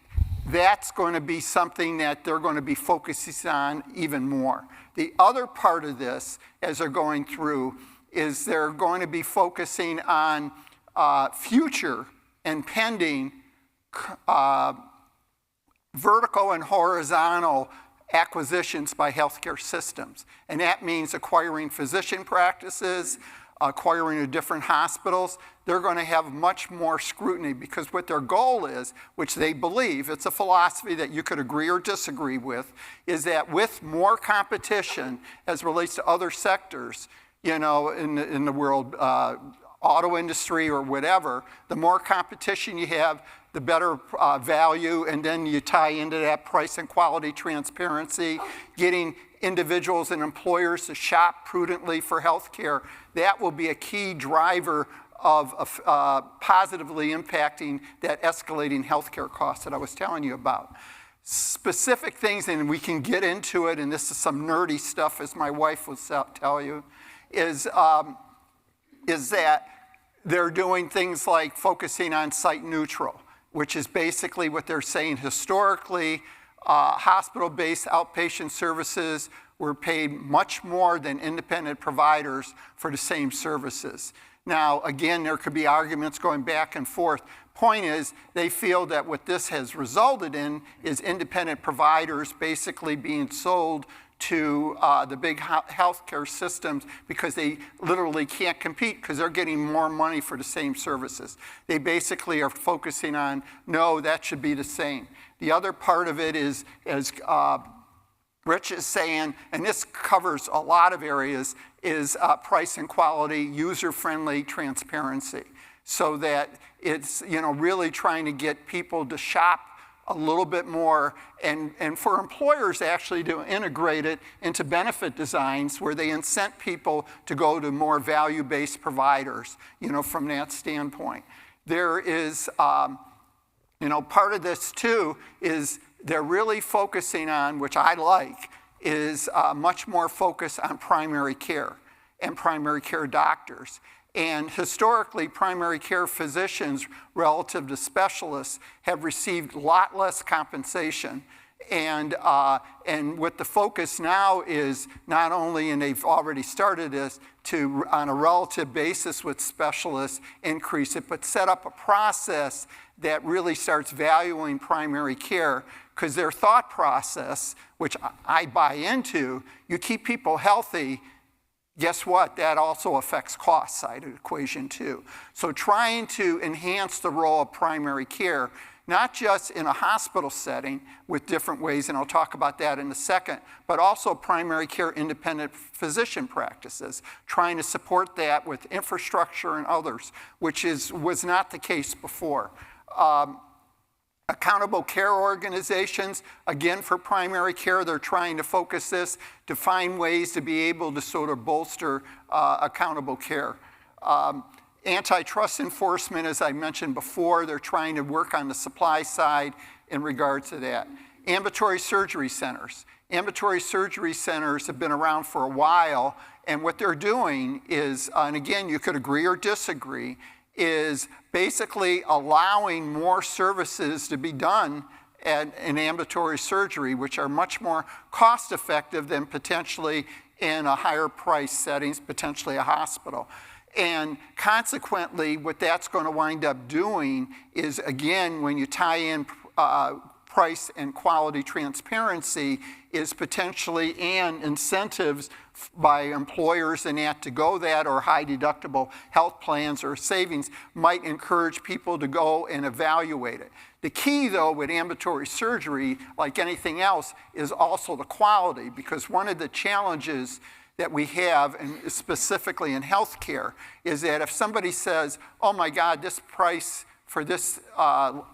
G: that's going to be something that they're going to be focusing on even more. The other part of this, as they're going through, is they're going to be focusing on future and pending vertical and horizontal acquisitions by healthcare systems. And that means acquiring physician practices, acquiring to different hospitals, they're going to have much more scrutiny because what their goal is, which they believe, it's a philosophy that you could agree or disagree with, is that with more competition as it relates to other sectors, in the world, auto industry or whatever, the more competition you have, the better value, and then you tie into that price and quality transparency, getting individuals and employers to shop prudently for health care. That will be a key driver of positively impacting that escalating healthcare costs that I was telling you about. Specific things, and we can get into it, and this is some nerdy stuff, as my wife will tell you, is that they're doing things like focusing on site neutral, which is basically what they're saying. Historically, hospital-based outpatient services were paid much more than independent providers for the same services. Now, again, there could be arguments going back and forth. Point is, they feel that what this has resulted in is independent providers basically being sold to the big healthcare systems because they literally can't compete because they're getting more money for the same services. They basically are focusing on, no, that should be the same. The other part of it is, as Rich is saying, and this covers a lot of areas, is price and quality, user-friendly transparency, so that it's really trying to get people to shop a little bit more, and for employers actually to integrate it into benefit designs where they incent people to go to more value-based providers, from that standpoint. There is, part of this too is they're really focusing on, which I like, is much more focus on primary care and primary care doctors. And historically, primary care physicians relative to specialists have received a lot less compensation. And what the focus now is not only, and they've already started this, to, on a relative basis with specialists, increase it, but set up a process that really starts valuing primary care, because their thought process, which I buy into, you keep people healthy, guess what? That also affects cost side of the equation too. So trying to enhance the role of primary care, not just in a hospital setting with different ways, and I'll talk about that in a second, but also primary care independent physician practices, trying to support that with infrastructure and others, which was not the case before. Accountable care organizations, again for primary care, they're trying to focus this to find ways to be able to sort of bolster accountable care. Antitrust enforcement, as I mentioned before, they're trying to work on the supply side in regard to that. Ambulatory surgery centers. Ambulatory surgery centers have been around for a while, and what they're doing is, and again, you could agree or disagree, is basically allowing more services to be done in ambulatory surgery, which are much more cost effective than potentially in a higher price settings, potentially a hospital. And consequently, what that's going to wind up doing is, again, when you tie in price and quality transparency, is potentially and incentives by employers and that to go that, or high deductible health plans or savings might encourage people to go and evaluate it. The key though with ambulatory surgery, like anything else, is also the quality, because one of the challenges that we have, and specifically in healthcare, is that if somebody says, oh my God, this price for this,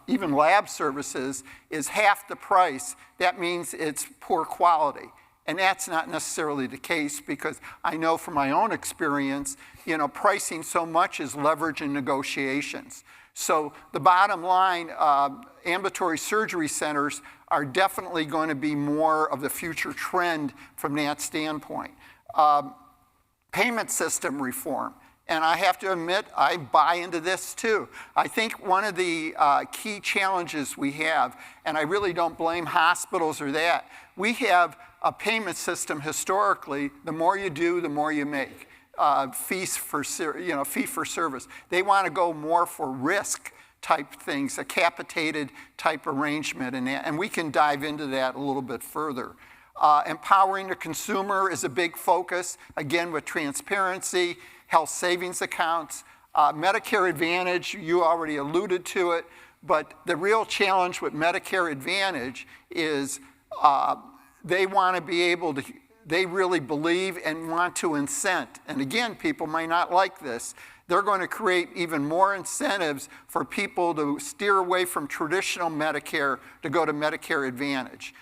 G: even lab services, is half the price, that means it's poor quality. And that's not necessarily the case, because I know from my own experience, pricing so much is leverage in negotiations. So the bottom line, ambulatory surgery centers are definitely going to be more of the future trend from that standpoint. Payment system reform. And I have to admit, I buy into this too. I think one of the key challenges we have, and I really don't blame hospitals or that, we have a payment system historically, the more you do, the more you make. Fee for service. They want to go more for risk type things, a capitated type arrangement, and we can dive into that a little bit further. Empowering the consumer is a big focus, again with transparency, health savings accounts. Medicare Advantage, you already alluded to it, but the real challenge with Medicare Advantage is they want to be able to, they really believe and want to incent. And again, people might not like this. They're going to create even more incentives for people to steer away from traditional Medicare to go to Medicare Advantage.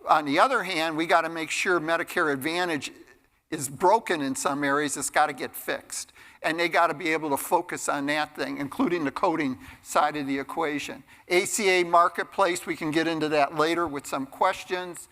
G: On the other hand, we got to make sure Medicare Advantage is broken in some areas. It's got to get fixed. And they got to be able to focus on that thing, including the coding side of the equation. ACA Marketplace, we can get into that later with some questions.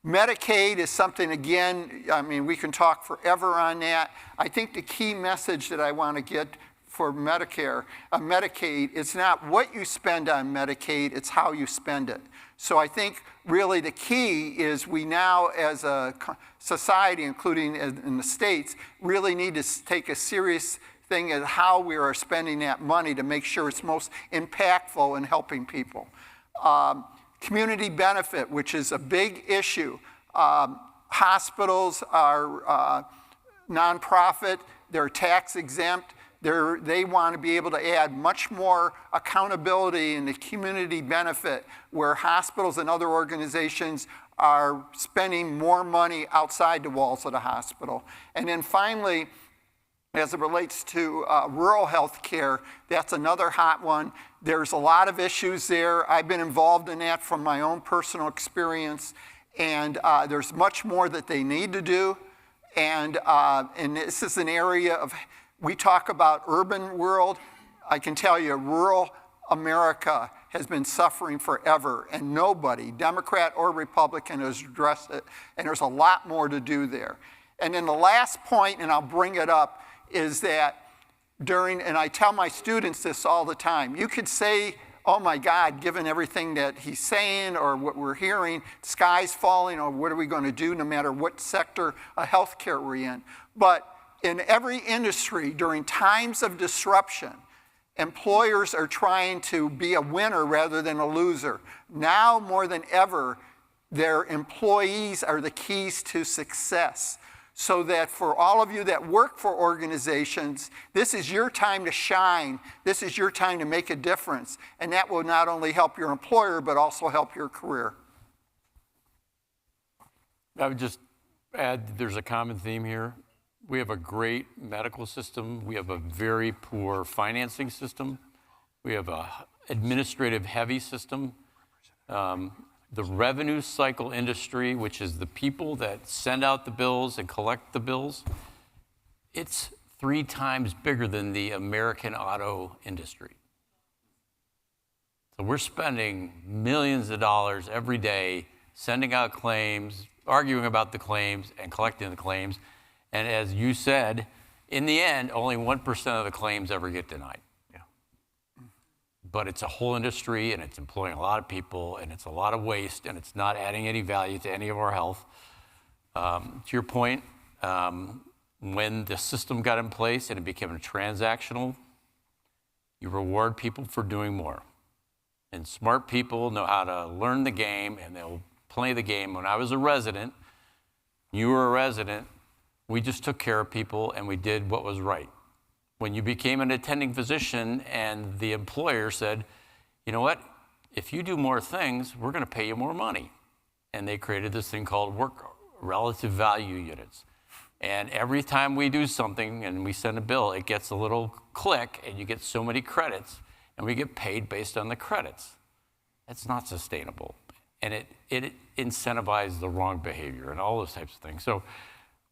G: Medicaid is something, again, I mean, we can talk forever on that. I think the key message that I want to get for Medicaid, it's not what you spend on Medicaid, it's how you spend it. So I think really the key is we now as a society, including in the states, really need to take a serious thing at how we are spending that money to make sure it's most impactful in helping people. Community benefit, which is a big issue. Hospitals are nonprofit, they're tax exempt. They want to be able to add much more accountability in the community benefit where hospitals and other organizations are spending more money outside the walls of the hospital. And then finally, as it relates to rural health care, that's another hot one. There's a lot of issues there. I've been involved in that from my own personal experience, and there's much more that they need to do. And this is an area of, we talk about urban world. I can tell you, rural America has been suffering forever, and nobody, Democrat or Republican, has addressed it, and there's a lot more to do there. And then the last point, and I'll bring it up, is that and I tell my students this all the time, you could say, oh my God, given everything that he's saying or what we're hearing, sky's falling, or what are we going to do no matter what sector of healthcare we're in. But in every industry, during times of disruption, employers are trying to be a winner rather than a loser. Now more than ever, their employees are the keys to success. So that for all of you that work for organizations, this is your time to shine. This is your time to make a difference. And that will not only help your employer, but also help your career.
D: I would just add, there's a common theme here. We have a great medical system. We have a very poor financing system. We have an administrative heavy system. The revenue cycle industry, which is the people that send out the bills and collect the bills, it's 3 times bigger than the American auto industry. So we're spending millions of dollars every day sending out claims, arguing about the claims, and collecting the claims. And as you said, in the end, only 1% of the claims ever get denied. But it's a whole industry, and it's employing a lot of people, and it's a lot of waste, and it's not adding any value to any of our health. To your point, when the system got in place and it became transactional, you reward people for doing more. And smart people know how to learn the game, and they'll play the game. When I was a resident, you were a resident, we just took care of people, and we did what was right. When you became an attending physician and the employer said, you know what, if you do more things, we're going to pay you more money. And they created this thing called work relative value units. And every time we do something and we send a bill, it gets a little click and you get so many credits, and we get paid based on the credits. That's not sustainable. And it incentivizes the wrong behavior and all those types of things. So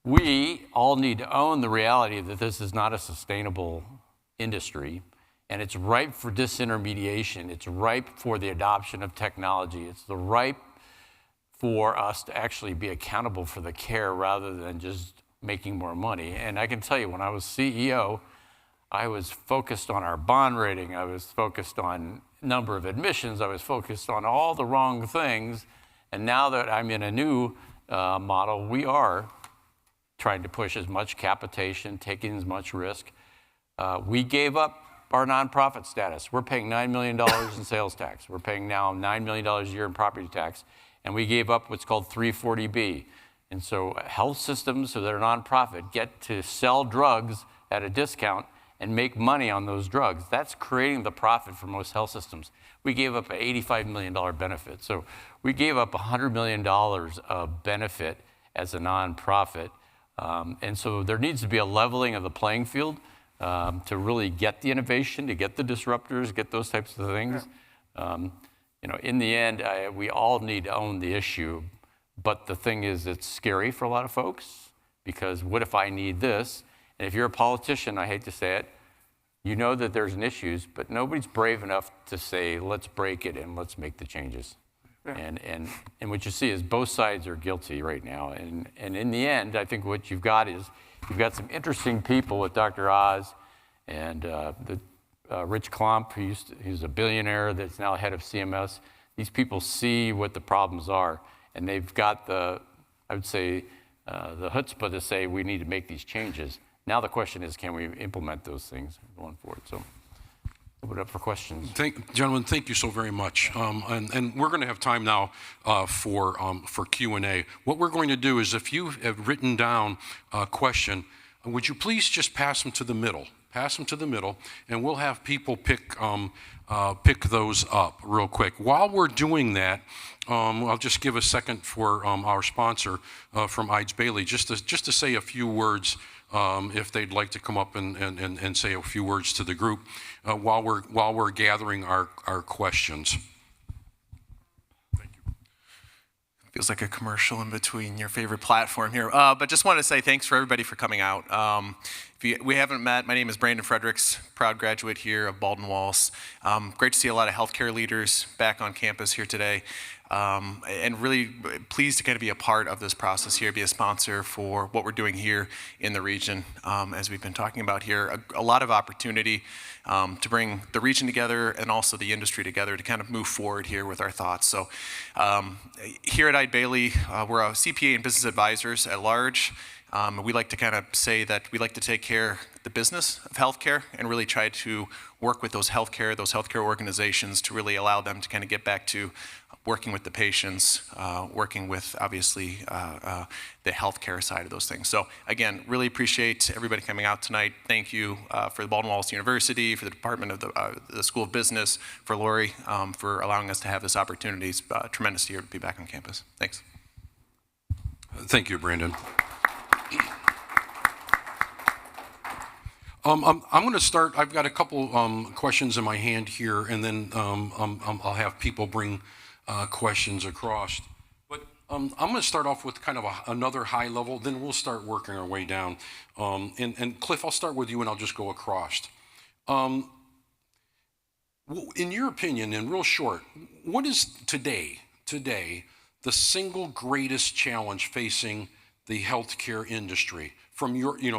D: we all need to own the reality that this is not a sustainable industry, and it's ripe for disintermediation. It's ripe for the adoption of technology. It's ripe for us to actually be accountable for the care rather than just making more money. And I can tell you, when I was CEO, I was focused on our bond rating. I was focused on number of admissions. I was focused on all the wrong things. And now that I'm in a new model, we are trying to push as much capitation, taking as much risk. We gave up our nonprofit status. We're paying $9 million in sales tax. We're paying now $9 million a year in property tax. And we gave up what's called 340B. And so health systems, so they're nonprofit, get to sell drugs at a discount and make money on those drugs. That's creating the profit for most health systems. We gave up an $85 million benefit. So we gave up $100 million of benefit as a nonprofit. And so there needs to be a leveling of the playing field to really get the innovation, to get the disruptors, get those types of things. In the end, we all need to own the issue. But the thing is, it's scary for a lot of folks, because what if I need this? And if you're a politician, I hate to say it, you know that there's an issues, but nobody's brave enough to say, let's break it and let's make the changes. Yeah. And what you see is both sides are guilty right now. And in the end, I think what you've got is, you've got some interesting people with Dr. Oz and Rich Klump, who's a billionaire that's now head of CMS. These people see what the problems are, and they've got the chutzpah to say we need to make these changes. Now the question is, can we implement those things going forward? So open it up for questions.
C: Gentlemen, thank you so very much. And we're going to have time now for Q&A. What we're going to do is, if you have written down a question, would you please just pass them to the middle? Pass them to the middle, and we'll have people pick those up real quick. While we're doing that, I'll just give a second for our sponsor from Ides Bailey, just to say a few words, if they'd like to come up and say a few words to the group while we're gathering our questions. Thank you.
H: Feels like a commercial in between your favorite platform here. But just wanted to say thanks for everybody for coming out. If we haven't met, my name is Brandon Fredericks, proud graduate here of Baldwin Wallace. Great to see a lot of healthcare leaders back on campus here today. And really pleased to kind of be a part of this process here, be a sponsor for what we're doing here in the region. As we've been talking about here, a lot of opportunity to bring the region together and also the industry together to kind of move forward here with our thoughts. So here at Ides Bailey, we're a CPA and business advisors at large. We like to kind of say that we like to take care of the business of healthcare and really try to work with those healthcare organizations to really allow them to kind of get back to working with the patients, working with, obviously, the healthcare side of those things. So again, really appreciate everybody coming out tonight. Thank you for the Baldwin Wallace University, for the Department of the School of Business, for Lori, for allowing us to have this opportunity. It's tremendous to be back on campus. Thanks.
C: Thank you, Brandon. I'm going to start. I've got a couple questions in my hand here, and then I'll have people bring questions across. But I'm going to start off with kind of another high level, then we'll start working our way down. And Cliff, I'll start with you, and I'll just go across. In your opinion, in real short, what is today the single greatest challenge facing the healthcare industry from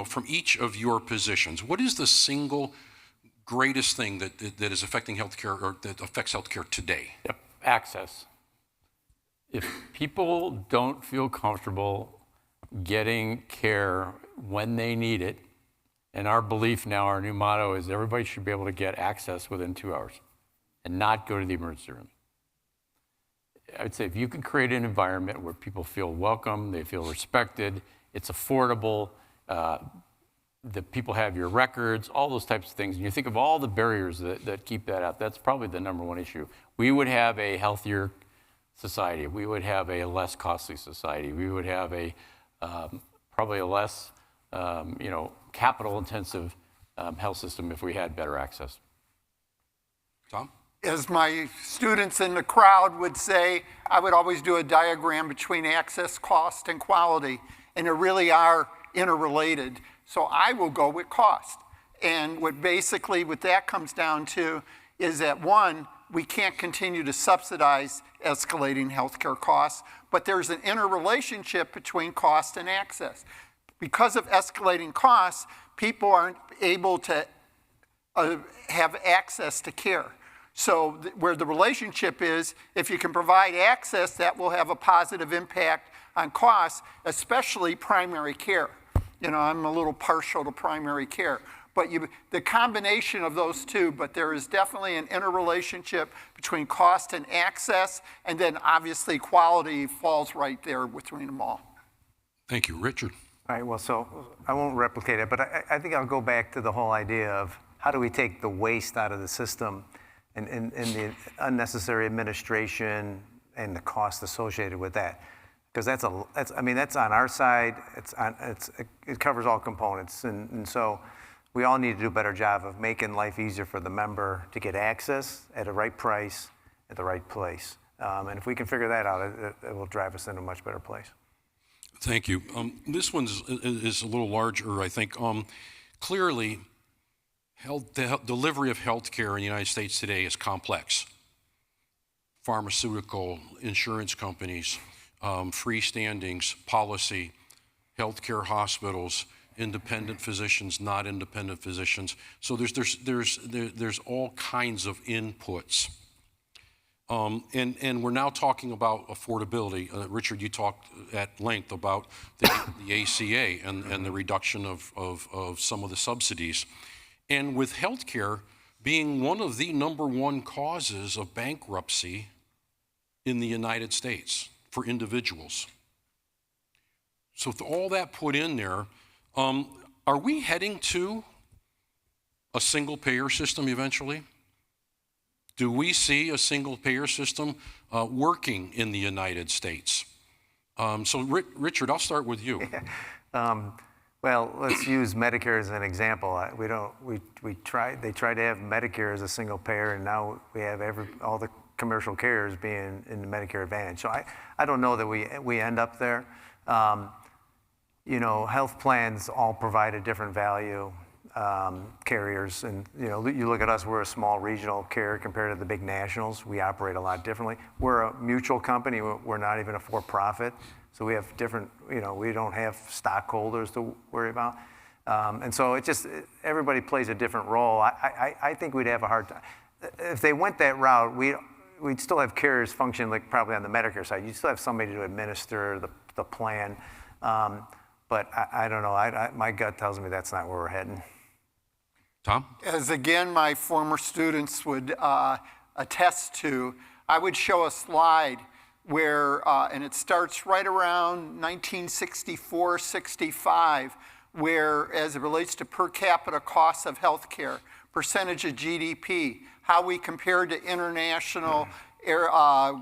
C: from each of your positions? What is the single greatest thing that is affecting healthcare, or that affects healthcare today?
D: Yep. Access. If people don't feel comfortable getting care when they need it, and our belief now, our new motto is everybody should be able to get access within 2 hours and not go to the emergency room. I would say if you can create an environment where people feel welcome, they feel respected, it's affordable, the people have your records, all those types of things, and you think of all the barriers that keep that out, that's probably the number one issue. We would have a healthier society. We would have a less costly society. We would have a probably a less capital-intensive health system if we had better access.
C: Tom?
G: As my students in the crowd would say, I would always do a diagram between access, cost, and quality, and they really are interrelated. So I will go with cost. And what that comes down to is that, one, we can't continue to subsidize escalating healthcare costs, but there's an interrelationship between cost and access. Because of escalating costs, people aren't able to have access to care. So where the relationship is, if you can provide access, that will have a positive impact on costs, especially primary care. I'm a little partial to primary care. But the combination of those two, but there is definitely an interrelationship between cost and access, and then obviously quality falls right there between them all.
C: Thank you. Richard?
F: All right, well, so I won't replicate it, but I think I'll go back to the whole idea of how do we take the waste out of the system and the unnecessary administration and the cost associated with that. Because that's on our side, it covers all components. And so we all need to do a better job of making life easier for the member to get access at the right price, at the right place. And if we can figure that out, it will drive us into a much better place.
C: Thank you. This one is a little larger, I think. Clearly, the delivery of health care in the United States today is complex. Pharmaceutical, insurance companies, freestandings, policy, healthcare hospitals, independent physicians, not independent physicians. So there's all kinds of inputs. And we're now talking about affordability. Richard, you talked at length about the ACA and the reduction of some of the subsidies. And with healthcare being one of the #1 causes of bankruptcy in the United States for individuals. So with all that put in there, are we heading to a single payer system eventually? Do we see a single payer system working in the United States? So Richard, I'll start with you.
F: Well, let's use Medicare as an example. They tried to have Medicare as a single payer, and now we have all the commercial carriers being in the Medicare Advantage. So I don't know that we end up there. Health plans all provide a different value. Carriers, and you look at us, we're a small regional carrier compared to the big nationals. We operate a lot differently. We're a mutual company. We're not even a for-profit, so we have different, we don't have stockholders to worry about. And so everybody plays a different role. I think we'd have a hard time. If they went that route, we'd still have carriers function like probably on the Medicare side. You'd still have somebody to administer the plan. But I don't know. My gut tells me that's not where we're heading.
C: Tom?
G: As again, my former students would attest to, I would show a slide where, and it starts right around 1964, 65, where as it relates to per capita costs of healthcare, percentage of GDP, how we compared to international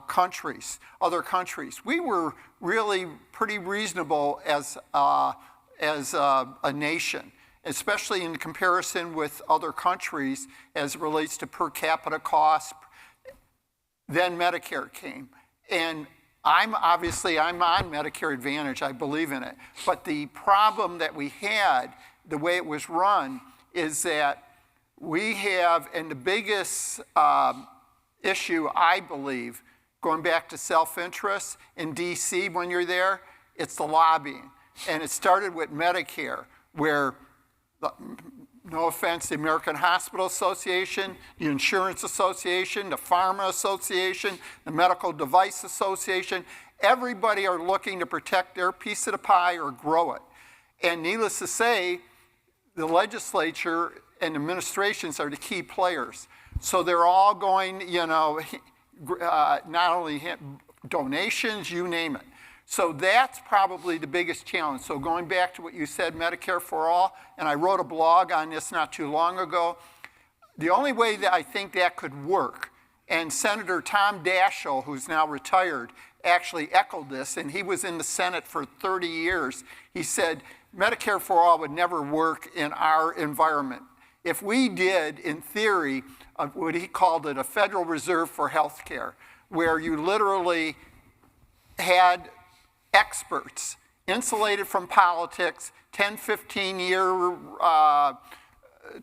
G: countries, other countries. We were really pretty reasonable as a nation, especially in comparison with other countries as it relates to per capita costs. Then Medicare came. And I'm on Medicare Advantage, I believe in it. But the problem that we had, the way it was run, is that we have, and the biggest issue, I believe, going back to self-interest in DC when you're there, it's the lobbying. And it started with Medicare, where, no offense, the American Hospital Association, the Insurance Association, the Pharma Association, the Medical Device Association, everybody are looking to protect their piece of the pie or grow it. And needless to say, the legislature and administrations are the key players. So they're all going, not only donations, you name it. So that's probably the biggest challenge. So going back to what you said, Medicare for All, and I wrote a blog on this not too long ago, the only way that I think that could work, and Senator Tom Daschle, who's now retired, actually echoed this, and he was in the Senate for 30 years. He said, Medicare for All would never work in our environment. If we did, in theory, what he called it a Federal Reserve for Healthcare, where you literally had experts insulated from politics, 10, 15-year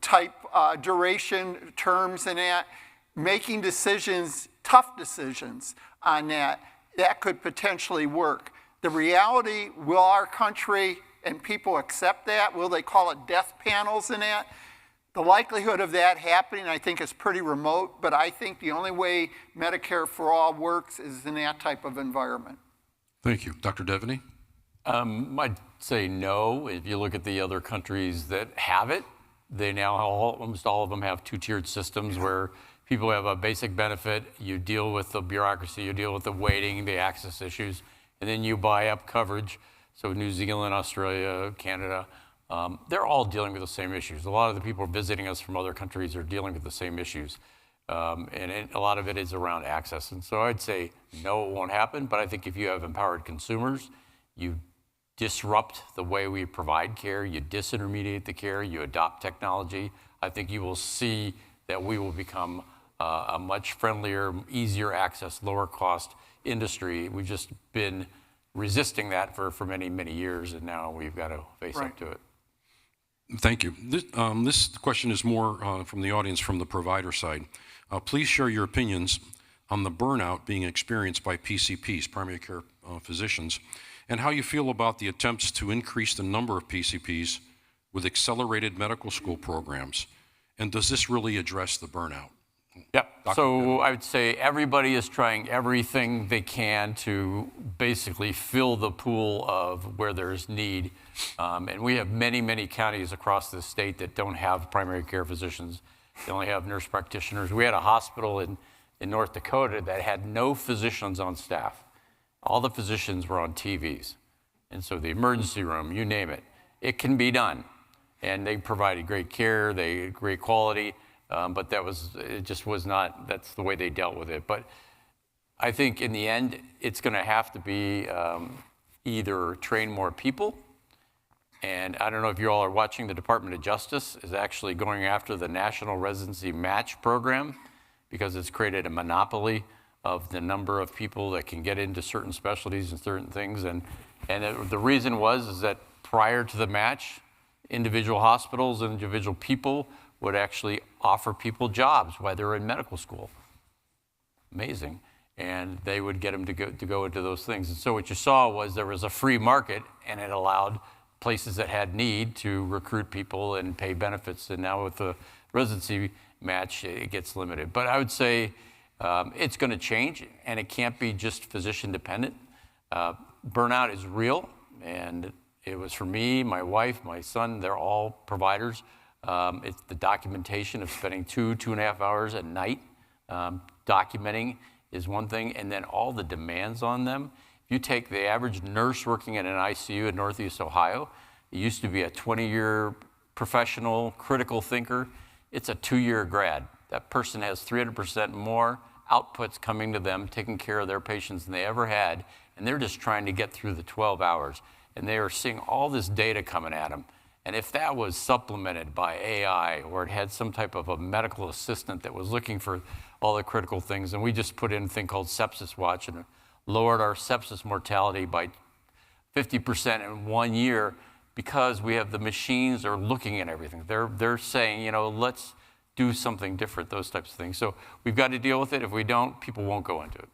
G: type duration terms and that, making decisions, tough decisions on that could potentially work. The reality, will our country and people accept that? Will they call it death panels and that? The likelihood of that happening, I think, is pretty remote, but I think the only way Medicare for All works is in that type of environment.
C: Thank you. Dr. Deveny?
D: I'd say no. If you look at the other countries that have it, they now almost all of them have two-tiered systems where people have a basic benefit, you deal with the bureaucracy, you deal with the waiting, the access issues, and then you buy up coverage. So New Zealand, Australia, Canada, they're all dealing with the same issues. A lot of the people visiting us from other countries are dealing with the same issues. A lot of it is around access. And so I'd say, no, it won't happen. But I think if you have empowered consumers, you disrupt the way we provide care, you disintermediate the care, you adopt technology, I think you will see that we will become a much friendlier, easier access, lower cost industry. We've just been resisting that for many, many years, and now we've got to face up to it.
C: Thank you. This question is more from the audience, from the provider side. Please share your opinions on the burnout being experienced by PCPs, primary care physicians, and how you feel about the attempts to increase the number of PCPs with accelerated medical school programs. And does this really address the burnout?
D: Yep. So I would say everybody is trying everything they can to basically fill the pool of where there's need. And we have many, many counties across the state that don't have primary care physicians. They only have nurse practitioners. We had a hospital in North Dakota that had no physicians on staff. All the physicians were on TVs. And so the emergency room, you name it, it can be done. And they provided great care, great quality. But it just was not, that's the way they dealt with it. But I think in the end, it's going to have to be either train more people, and I don't know if you all are watching, the Department of Justice is actually going after the National Residency Match Program because it's created a monopoly of the number of people that can get into certain specialties and certain things. And the reason is that prior to the match, individual hospitals and individual people would actually offer people jobs while they're in medical school. Amazing. And they would get them to go into those things. And so what you saw was there was a free market, and it allowed places that had need to recruit people and pay benefits. And now with the residency match, it gets limited. But I would say it's going to change, and it can't be just physician dependent. Burnout is real, and it was for me, my wife, my son, they're all providers. It's the documentation of spending 2.5 hours at night. Documenting is one thing, and then all the demands on them. If you take the average nurse working in an ICU in Northeast Ohio, it used to be a 20-year professional critical thinker. It's a 2-year grad. That person has 300% more outputs coming to them, taking care of their patients than they ever had, and they're just trying to get through the 12 hours. And they are seeing all this data coming at them. And if that was supplemented by AI, or it had some type of a medical assistant that was looking for all the critical things, and we just put in a thing called Sepsis Watch and lowered our sepsis mortality by 50% in 1 year because we have the machines are looking at everything. They're saying, let's do something different, those types of things. So we've got to deal with it. If we don't, people won't go into it.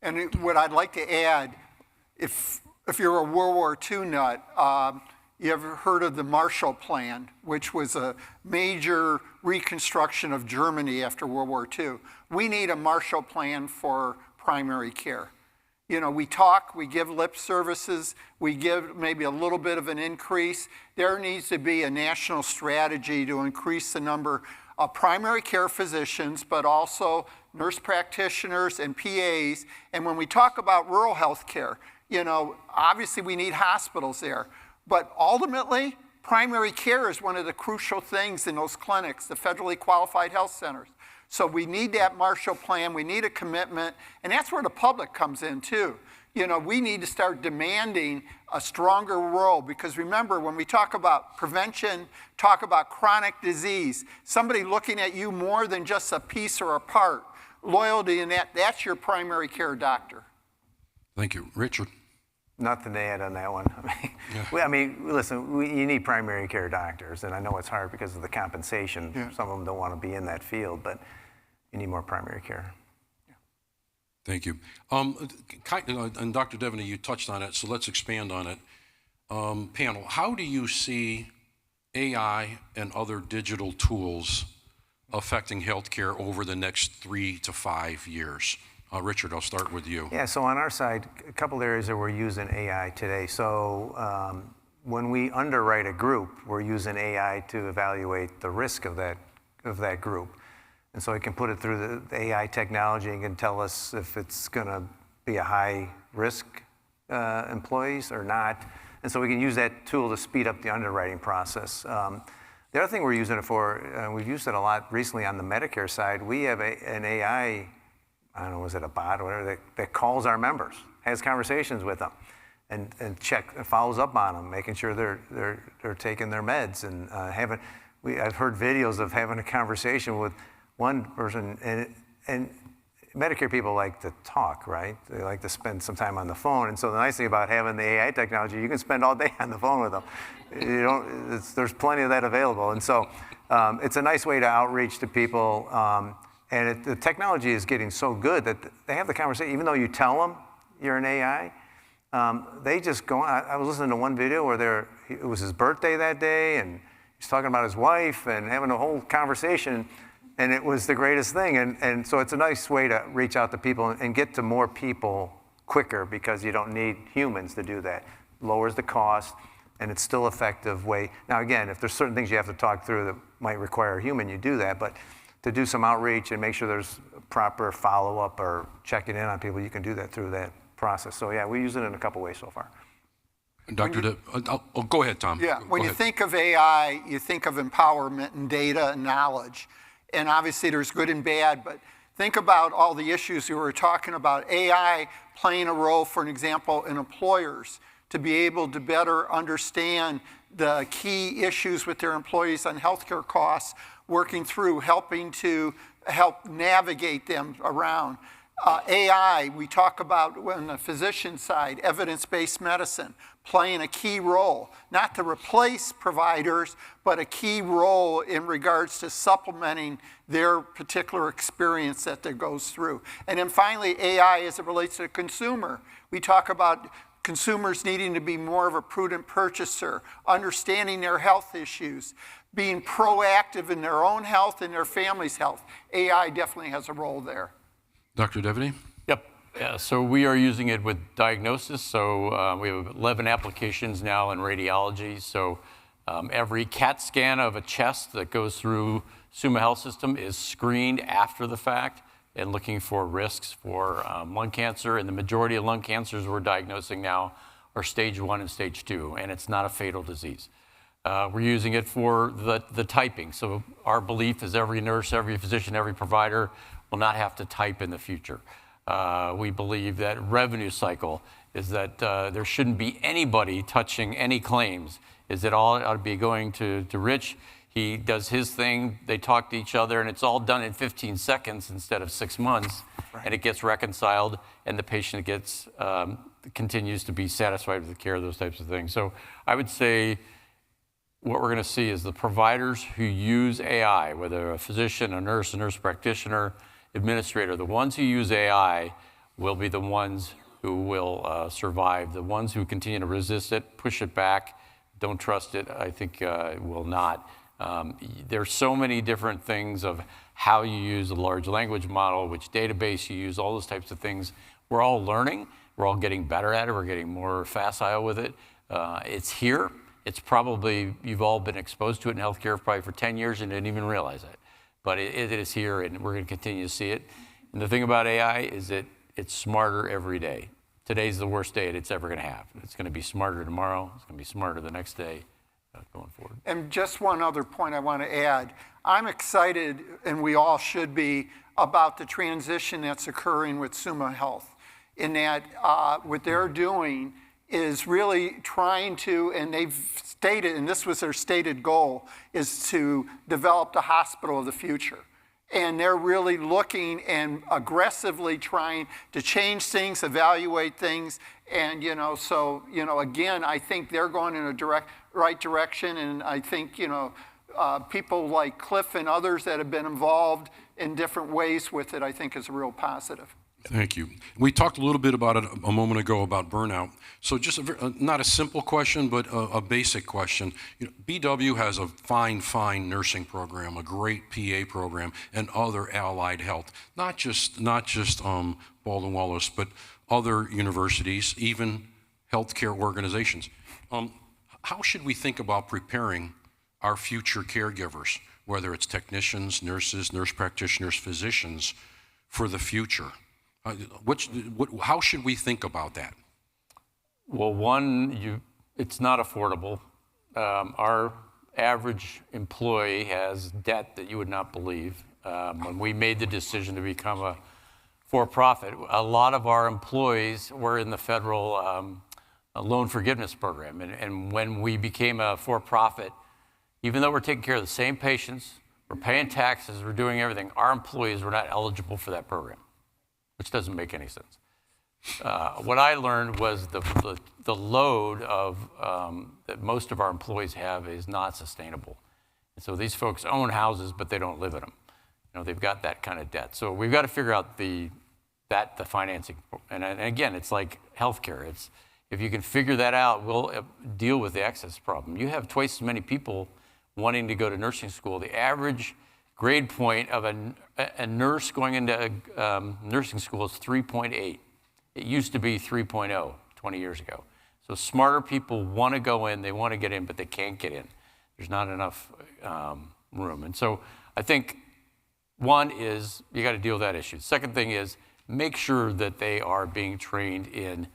G: And what I'd like to add, if you're a World War II nut, you ever heard of the Marshall Plan, which was a major reconstruction of Germany after World War II? We need a Marshall Plan for primary care. We talk, we give lip services, we give maybe a little bit of an increase. There needs to be a national strategy to increase the number of primary care physicians, but also nurse practitioners and PAs. And when we talk about rural health care, obviously we need hospitals there. But ultimately, primary care is one of the crucial things in those clinics, the federally qualified health centers. So we need that Marshall Plan, we need a commitment, and that's where the public comes in too. We need to start demanding a stronger role, because remember, when we talk about prevention, talk about chronic disease, somebody looking at you more than just a piece or a part, loyalty in that's your primary care doctor.
C: Thank you. Richard?
F: Nothing to add on that one. Listen, you need primary care doctors, and I know it's hard because of the compensation. Yeah. Some of them don't want to be in that field, but you need more primary care. Yeah.
C: Thank you. And Dr. Deveny, you touched on it, so let's expand on it. Panel, how do you see AI and other digital tools affecting healthcare over the next 3 to 5 years? Richard, I'll start with you.
F: Yeah, so on our side, a couple areas that we're using AI today. So when we underwrite a group, we're using AI to evaluate the risk of that group. And so it can put it through the AI technology and can tell us if it's going to be a high risk employees or not. And so we can use that tool to speed up the underwriting process. The other thing we're using it for, we've used it a lot recently on the Medicare side. We have an AI, I don't know, was it a bot or whatever, that calls our members, has conversations with them, and follows up on them, making sure they're taking their meds and I've heard videos of having a conversation with one person, and Medicare people like to talk, right? They like to spend some time on the phone. And so the nice thing about having the AI technology, you can spend all day on the phone with them. There's plenty of that available. And so it's a nice way to outreach to people. The technology is getting so good that they have the conversation, even though you tell them you're an AI, they just go on. I was listening to one video where it was his birthday that day, and he's talking about his wife and having a whole conversation. And it was the greatest thing. And so it's a nice way to reach out to people and get to more people quicker, because you don't need humans to do that. Lowers the cost, and it's still effective way. Now, again, if there's certain things you have to talk through that might require a human, you do that. But to do some outreach and make sure there's proper follow-up or checking in on people, you can do that through that process. So, yeah, we use it in a couple ways so far.
C: Go ahead, Tom.
G: Yeah, when
C: Go
G: you
C: ahead.
G: think of AI, you think of empowerment and data and knowledge. And obviously there's good and bad, but think about all the issues you were talking about. AI playing a role, for an example, in employers to be able to better understand the key issues with their employees on healthcare costs, working through, helping to help navigate them around. AI, we talk about on the physician side, evidence-based medicine, playing a key role, not to replace providers, but a key role in regards to supplementing their particular experience that goes through. And then finally, AI as it relates to the consumer. We talk about consumers needing to be more of a prudent purchaser, understanding their health issues, being proactive in their own health and their family's health. AI definitely has a role there.
C: Dr. Deveny?
D: Yep. Yeah, so we are using it with diagnosis. So we have 11 applications now in radiology. So every CAT scan of a chest that goes through Summa Health System is screened after the fact and looking for risks for lung cancer. And the majority of lung cancers we're diagnosing now are stage 1 and stage 2, and it's not a fatal disease. We're using it for the typing. So our belief is every nurse, every physician, every provider will not have to type in the future. We believe that revenue cycle is that there shouldn't be anybody touching any claims, is that all ought to be going to Rich. He does his thing, they talk to each other, and it's all done in 15 seconds instead of 6 months, right. And it gets reconciled, and the patient gets continues to be satisfied with the care, those types of things. So I would say what we're going to see is the providers who use AI, whether a physician, a nurse practitioner, administrator, the ones who use AI will be the ones who will survive. The ones who continue to resist it, push it back, don't trust it, I think will not. There's so many different things of how you use a large language model, which database you use, all those types of things. We're all learning. We're all getting better at it. We're getting more facile with it. It's here. It's probably, you've all been exposed to it in healthcare probably for 10 years and didn't even realize it. But it is here, and we're going to continue to see it. And the thing about AI is that it's smarter every day. Today's the worst day it's ever going to have. It's going to be smarter tomorrow. It's going to be smarter the next day going forward.
G: And just one other point I want to add. I'm excited, and we all should be, about the transition that's occurring with Summa Health, in that what they're doing is really trying to, and they've stated, and this was their stated goal, is to develop the hospital of the future. And they're really looking and aggressively trying to change things, evaluate things. And, again, I think they're going in a right direction. And I think, people like Cliff and others that have been involved in different ways with it, I think is a real positive.
C: Thank you. We talked a little bit about it a moment ago about burnout. So just not a simple question, but a basic question. BW has a fine nursing program, a great PA program, and other allied health. Not just Baldwin Wallace, but other universities, even healthcare organizations. How should we think about preparing our future caregivers, whether it's technicians, nurses, nurse practitioners, physicians, for the future? How should we think about that?
D: Well, one, it's not affordable. Our average employee has debt that you would not believe. When we made the decision to become a for-profit, a lot of our employees were in the federal loan forgiveness program. And when we became a for-profit, even though we're taking care of the same patients, we're paying taxes, we're doing everything, our employees were not eligible for that program, which doesn't make any sense. What I learned was the load of that most of our employees have is not sustainable. And so these folks own houses, but they don't live in them. They've got that kind of debt. So we've got to figure out the financing. And again, it's like healthcare. If you can figure that out, we'll deal with the access problem. You have twice as many people wanting to go to nursing school. The average grade point of a nurse going into nursing school is 3.8. It used to be 3.0 20 years ago. So smarter people want to go in, they want to get in, but they can't get in. There's not enough room. And so I think one is you got to deal with that issue. Second thing is make sure that they are being trained in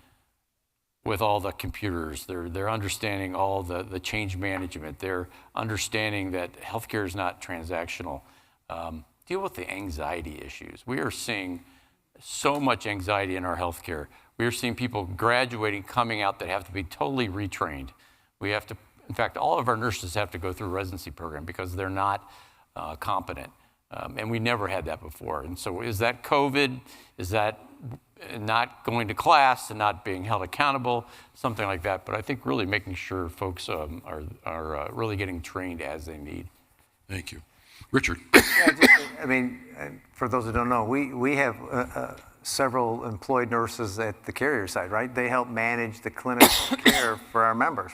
D: with all the computers. They're understanding all the change management. They're understanding that healthcare is not transactional. Deal with the anxiety issues. We are seeing so much anxiety in our healthcare. We are seeing people graduating, coming out that have to be totally retrained. We have to, in fact, all of our nurses have to go through a residency program because they're not competent. And we never had that before. And so is that COVID? Is that not going to class and not being held accountable? Something like that. But I think really making sure folks are really getting trained as they need.
C: Thank you. Richard.
F: For those who don't know, we have several employed nurses at the carrier side, right? They help manage the clinical care for our members.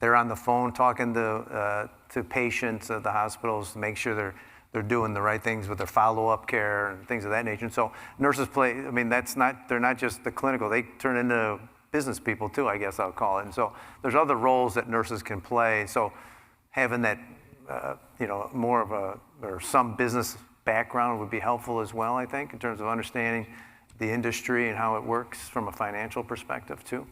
F: They're on the phone talking to patients at the hospitals to make sure they're doing the right things with their follow-up care and things of that nature. And so nurses play, they're not just the clinical, they turn into business people too, I guess I'll call it. And so there's other roles that nurses can play. So having that, more of some business background would be helpful as well, I think, in terms of understanding the industry and how it works from a financial perspective too.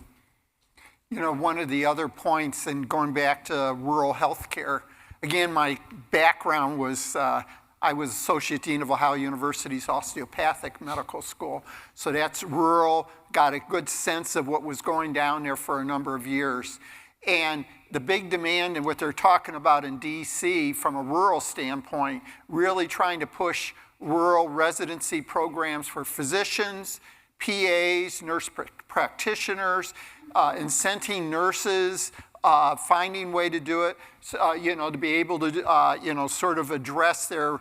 G: One of the other points, and going back to rural healthcare, again, my background was I was Associate Dean of Ohio University's Osteopathic Medical School. So that's rural, got a good sense of what was going down there for a number of years. And the big demand and what they're talking about in DC from a rural standpoint, really trying to push rural residency programs for physicians, PAs, nurse practitioners, incenting nurses, finding way to do it, to be able to, sort of address their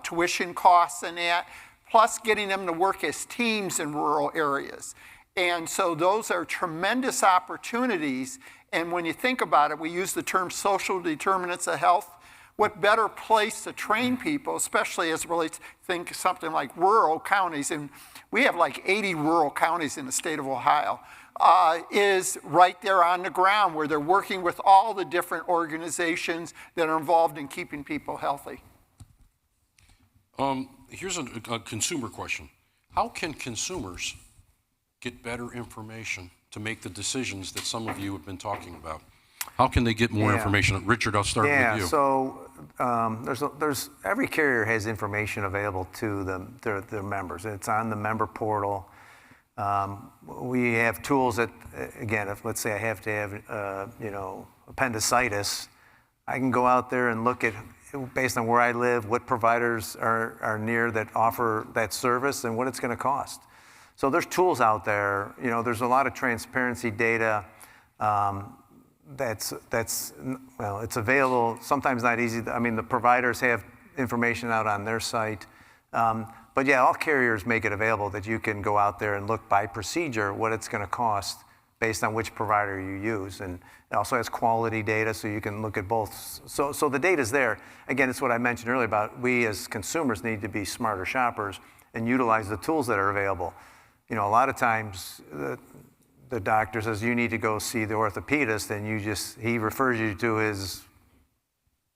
G: tuition costs and that, plus getting them to work as teams in rural areas. And so those are tremendous opportunities. And when you think about it, we use the term social determinants of health. What better place to train people, especially as it relates, think something like rural counties, and we have like 80 rural counties in the state of Ohio, is right there on the ground where they're working with all the different organizations that are involved in keeping people healthy.
C: Here's a consumer question. How can consumers get better information to make the decisions that some of you have been talking about? How can they get more information? Richard, I'll start with you.
F: So there's every carrier has information available to them, their members. It's on the member portal. We have tools that, again, if let's say I have to have, appendicitis, I can go out there and look at, based on where I live, what providers are near that offer that service and what it's going to cost. So there's tools out there. There's a lot of transparency data it's available. Sometimes not easy. The providers have information out on their site. But yeah, all carriers make it available that you can go out there and look by procedure what it's going to cost based on which provider you use. And it also has quality data, so you can look at both. So the data's there. Again, it's what I mentioned earlier about we as consumers need to be smarter shoppers and utilize the tools that are available. A lot of times the doctor says you need to go see the orthopedist, and he refers you to his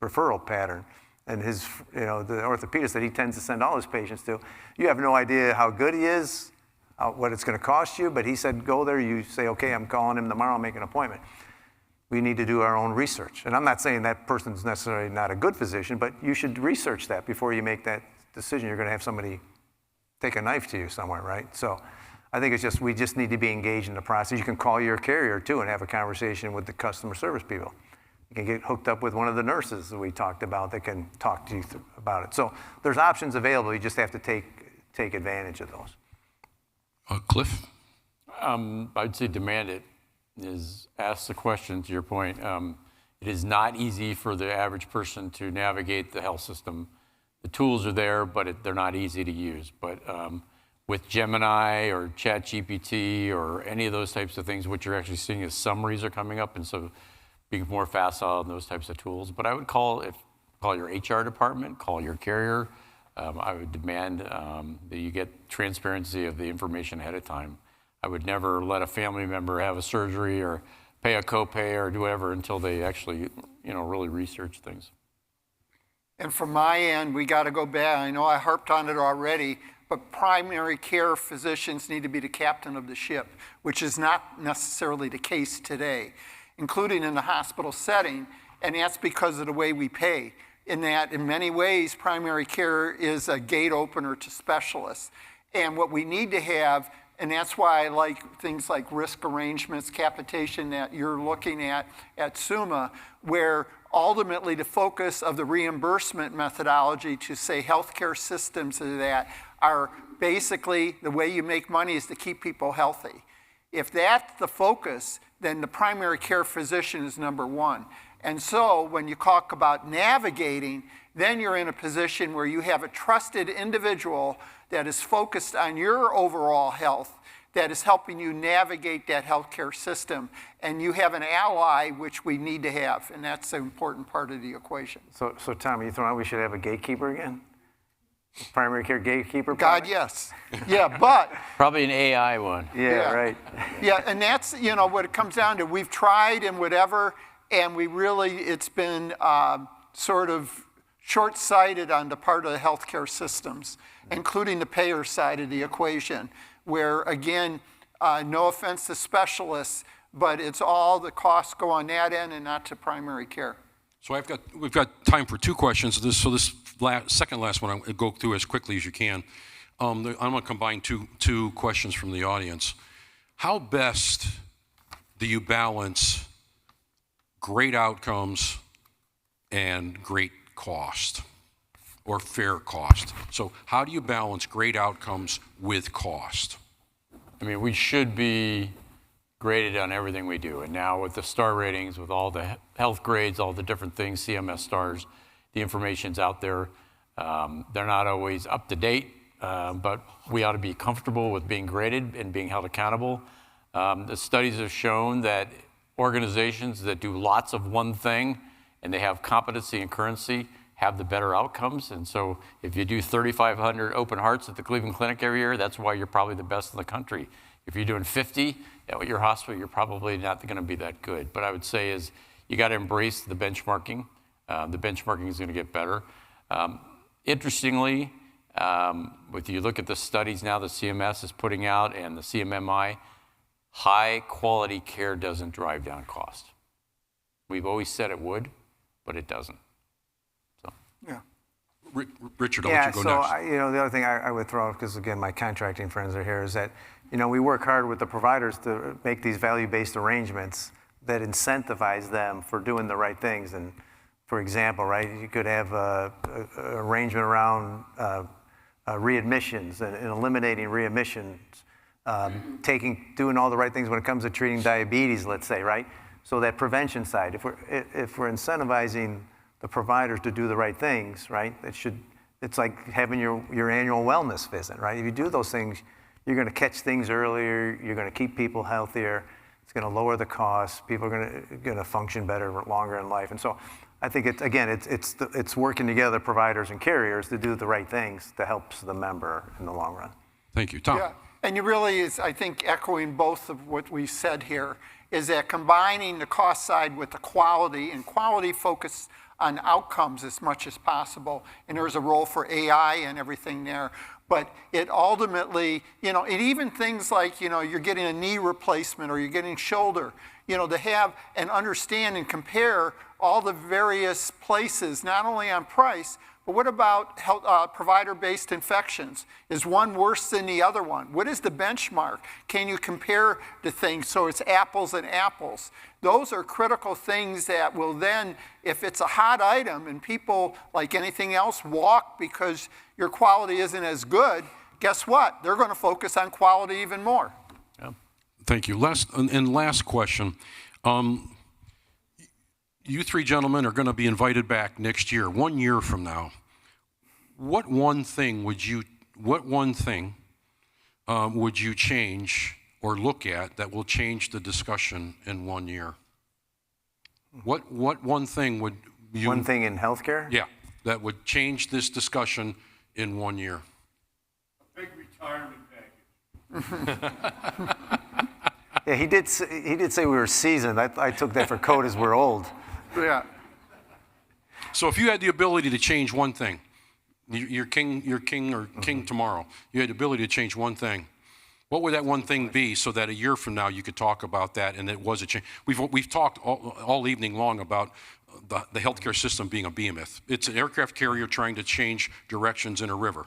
F: referral pattern. And the orthopedist that he tends to send all his patients to, you have no idea how good he is, what it's going to cost you, but he said go there. You say, okay, I'm calling him tomorrow, I'll make an appointment. We need to do our own research. And I'm not saying that person's necessarily not a good physician, but you should research that before you make that decision. You're going to have somebody take a knife to you somewhere, right? So I think we just need to be engaged in the process. You can call your carrier too and have a conversation with the customer service people. You can get hooked up with one of the nurses that we talked about that can talk to you about it. So there's options available. You just have to take advantage of those.
C: Cliff?
D: I'd say demand it. Is ask the question, to your point. It is not easy for the average person to navigate the health system. The tools are there, but they're not easy to use. But with Gemini or ChatGPT or any of those types of things, what you're actually seeing is summaries are coming up, and so being more facile in those types of tools. But I would call your HR department, call your carrier. I would demand that you get transparency of the information ahead of time. I would never let a family member have a surgery or pay a copay or do whatever until they actually, really research things.
G: And from my end, we got to go back. I know I harped on it already, but primary care physicians need to be the captain of the ship, which is not necessarily the case today, including in the hospital setting, and that's because of the way we pay. In that, in many ways, primary care is a gate opener to specialists. And what we need to have, and that's why I like things like risk arrangements, capitation that you're looking at Summa, where ultimately the focus of the reimbursement methodology to say healthcare systems that are basically the way you make money is to keep people healthy. If that's the focus, then the primary care physician is number one. And so when you talk about navigating, then you're in a position where you have a trusted individual that is focused on your overall health, that is helping you navigate that healthcare system. And you have an ally, which we need to have, and that's an important part of the equation.
F: So Tom, you throwing out we should have a gatekeeper again? Primary care gatekeeper?
G: God, yes. Yeah, but...
D: Probably an AI one.
F: Yeah, right.
G: Yeah, and that's, what it comes down to. We've tried and whatever, and it's been sort of short-sighted on the part of the healthcare systems, including the payer side of the equation, where, again, no offense to specialists, but it's all the costs go on that end and not to primary care.
C: So we've got time for two questions. This second last one, I'll go through as quickly as you can. I'm going to combine two questions from the audience. How best do you balance great outcomes and great cost or fair cost? So how do you balance great outcomes with cost?
D: I mean, we should be graded on everything we do. And now with the star ratings, with all the health grades, all the different things, CMS stars, the information's out there. They're not always up to date, but we ought to be comfortable with being graded and being held accountable. The studies have shown that organizations that do lots of one thing and they have competency and currency have the better outcomes. And so if you do 3,500 open hearts at the Cleveland Clinic every year, that's why you're probably the best in the country. If you're doing 50 at your hospital, you're probably not going to be that good. But I would say is you got to embrace the benchmarking. The benchmarking is going to get better. Interestingly, if you look at the studies now that CMS is putting out and the CMMI, high quality care doesn't drive down cost. We've always said it would, but it doesn't. So.
G: Yeah.
C: Richard, I'll let you go next.
F: The other thing I would throw, because again, my contracting friends are here, is that, we work hard with the providers to make these value-based arrangements that incentivize them for doing the right things. And for example, right, you could have an arrangement around readmissions and eliminating readmissions, doing all the right things when it comes to treating diabetes, let's say, right? So that prevention side, if we're incentivizing the providers to do the right things, right? It's like having your annual wellness visit, right? If you do those things, you're going to catch things earlier. You're going to keep people healthier. It's going to lower the costs. People are going to function better longer in life. And so, I think it's working together, providers and carriers, to do the right things that helps the member in the long run.
C: Thank you, Tom.
G: Yeah, and it really is, I think, echoing both of what we said here, is that combining the cost side with the quality, and quality focus on outcomes as much as possible. And there's a role for AI and everything there. But it ultimately, and even things like, you're getting a knee replacement or you're getting shoulder, to have and understand and compare all the various places, not only on price, but what about provider-based infections? Is one worse than the other one? What is the benchmark? Can you compare the things so it's apples and apples? Those are critical things that will then, if it's a hot item and people, like anything else, walk because your quality isn't as good, guess what? They're going to focus on quality even more.
C: Yeah. Thank you. Last question. You three gentlemen are going to be invited back next year, 1 year from now. What one thing would you change or look at that will change the discussion in 1 year? What one thing would you...
F: One thing in healthcare?
C: Yeah, that would change this discussion in 1 year.
I: A big retirement package.
F: Yeah, he did say we were seasoned. I took that for code as we're old.
G: Yeah.
C: So if you had the ability to change one thing, you're king tomorrow, you had the ability to change one thing, what would that one thing be so that a year from now you could talk about that and it was a change? We've talked all evening long about the healthcare system being a behemoth. It's an aircraft carrier trying to change directions in a river.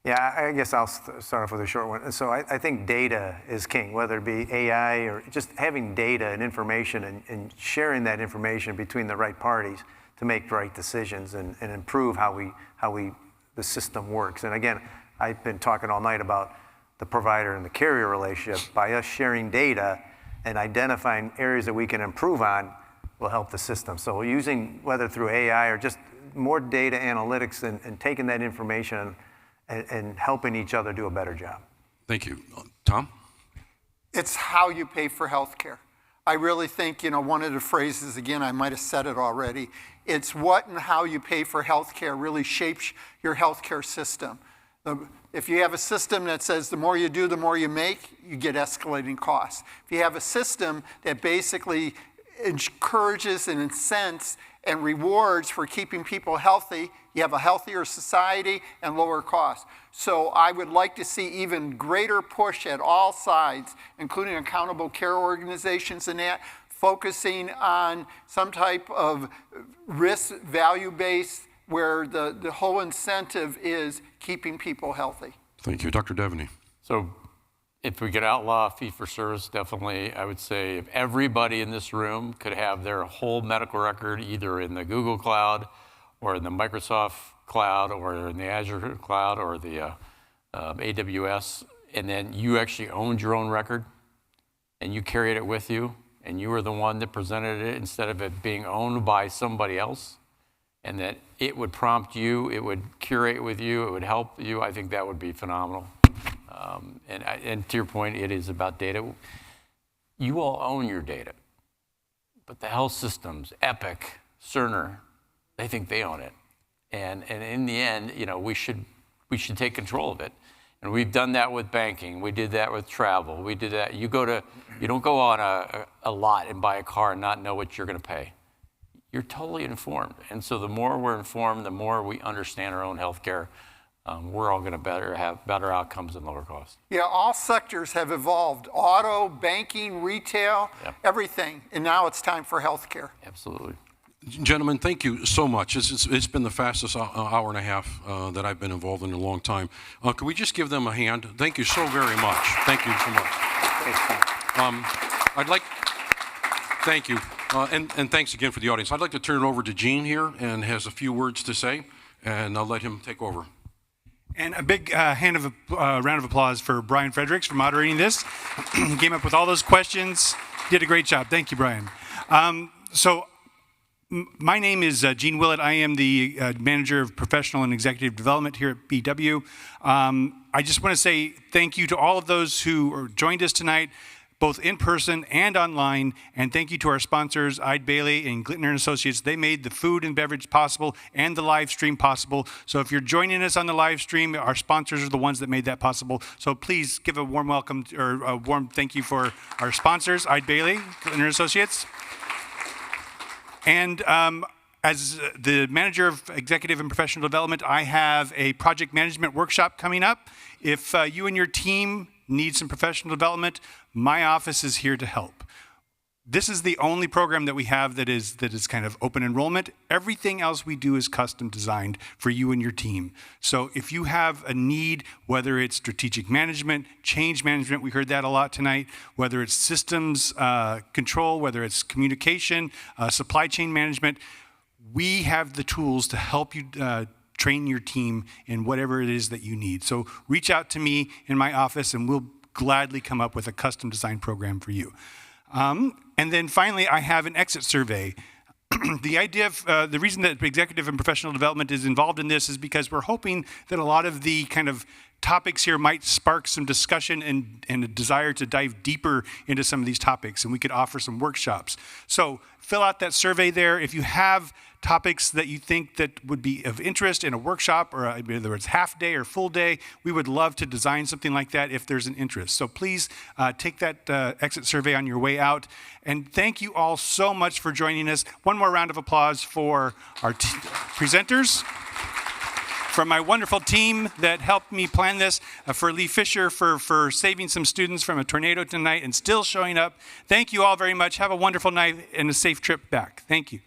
F: Yeah, I guess I'll start off with a short one. So I think data is king, whether it be AI or just having data and information and sharing that information between the right parties to make the right decisions and improve how the system works. And again, I've been talking all night about the provider and the carrier relationship. By us sharing data and identifying areas that we can improve on will help the system. So using, whether through AI or just more data analytics and taking that information and helping each other do a better job.
C: Thank you. Tom?
G: It's how you pay for health care. I really think, one of the phrases, again, I might have said it already, it's what and how you pay for health care really shapes your health care system. If you have a system that says the more you do, the more you make, you get escalating costs. If you have a system that basically encourages and incents and rewards for keeping people healthy, you have a healthier society and lower costs. So I would like to see even greater push at all sides, including accountable care organizations and that, focusing on some type of risk value base where the whole incentive is keeping people healthy.
C: Thank you. Dr. Deveny.
D: So if we could outlaw fee-for-service, definitely, I would say if everybody in this room could have their whole medical record either in the Google Cloud or in the Microsoft Cloud or in the Azure Cloud or the AWS, and then you actually owned your own record and you carried it with you and you were the one that presented it instead of it being owned by somebody else, and that it would prompt you, it would curate with you, it would help you, I think that would be phenomenal. And to your point, it is about data. You all own your data, but the health systems, Epic, Cerner, they think they own it. And in the end, we should take control of it. And we've done that with banking. We did that with travel. We did that. You don't go on a lot and buy a car and not know what you're going to pay. You're totally informed. And so the more we're informed, the more we understand our own health care, we're all going to have better outcomes and lower costs.
G: Yeah, all sectors have evolved. Auto, banking, retail, everything. And now it's time for healthcare.
D: Absolutely.
C: Gentlemen, thank you so much. It's been the fastest hour and a half that I've been involved in a long time. Could we just give them a hand? Thank you so very much. Thank you so much. Thank you. And thanks again for the audience. I'd like to turn it over to Gene here and has a few words to say, and I'll let him take over.
I: And a big round of applause for Brian Fredericks for moderating this. He came up with all those questions. Did a great job. Thank you, Brian. My name is Gene Willett. I am the Manager of Professional and Executive Development here at BW. I just want to say thank you to all of those who joined us tonight, both in person and online, and thank you to our sponsors, Eide Bailly and Glittner & Associates. They made the food and beverage possible and the live stream possible. So if you're joining us on the live stream, our sponsors are the ones that made that possible. So please give a warm welcome or a warm thank you for our sponsors, Eide Bailly, Glittner & Associates. And As the manager of executive and professional development, I have a project management workshop coming up. If you and your team need some professional development, my office is here to help. This is the only program that we have that is kind of open enrollment. Everything else we do is custom designed for you and your team. So if you have a need, whether it's strategic management, change management, we heard that a lot tonight, whether it's systems control, whether it's communication, supply chain management, we have the tools to help you train your team in whatever it is that you need. So reach out to me in my office and we'll gladly come up with a custom design program for you. And then finally, I have an exit survey. The idea of, the reason that executive and professional development is involved in this is because we're hoping that a lot of the kind of topics here might spark some discussion and a desire to dive deeper into some of these topics, and we could offer some workshops. So fill out that survey there. If you have topics that you think that would be of interest in a workshop, or whether it's half day or full day, we would love to design something like that if there's an interest. So please take that exit survey on your way out. And thank you all so much for joining us. One more round of applause for our presenters. For my wonderful team that helped me plan this, for Lee Fisher for saving some students from a tornado tonight and still showing up. Thank you all very much. Have a wonderful night and a safe trip back. Thank you.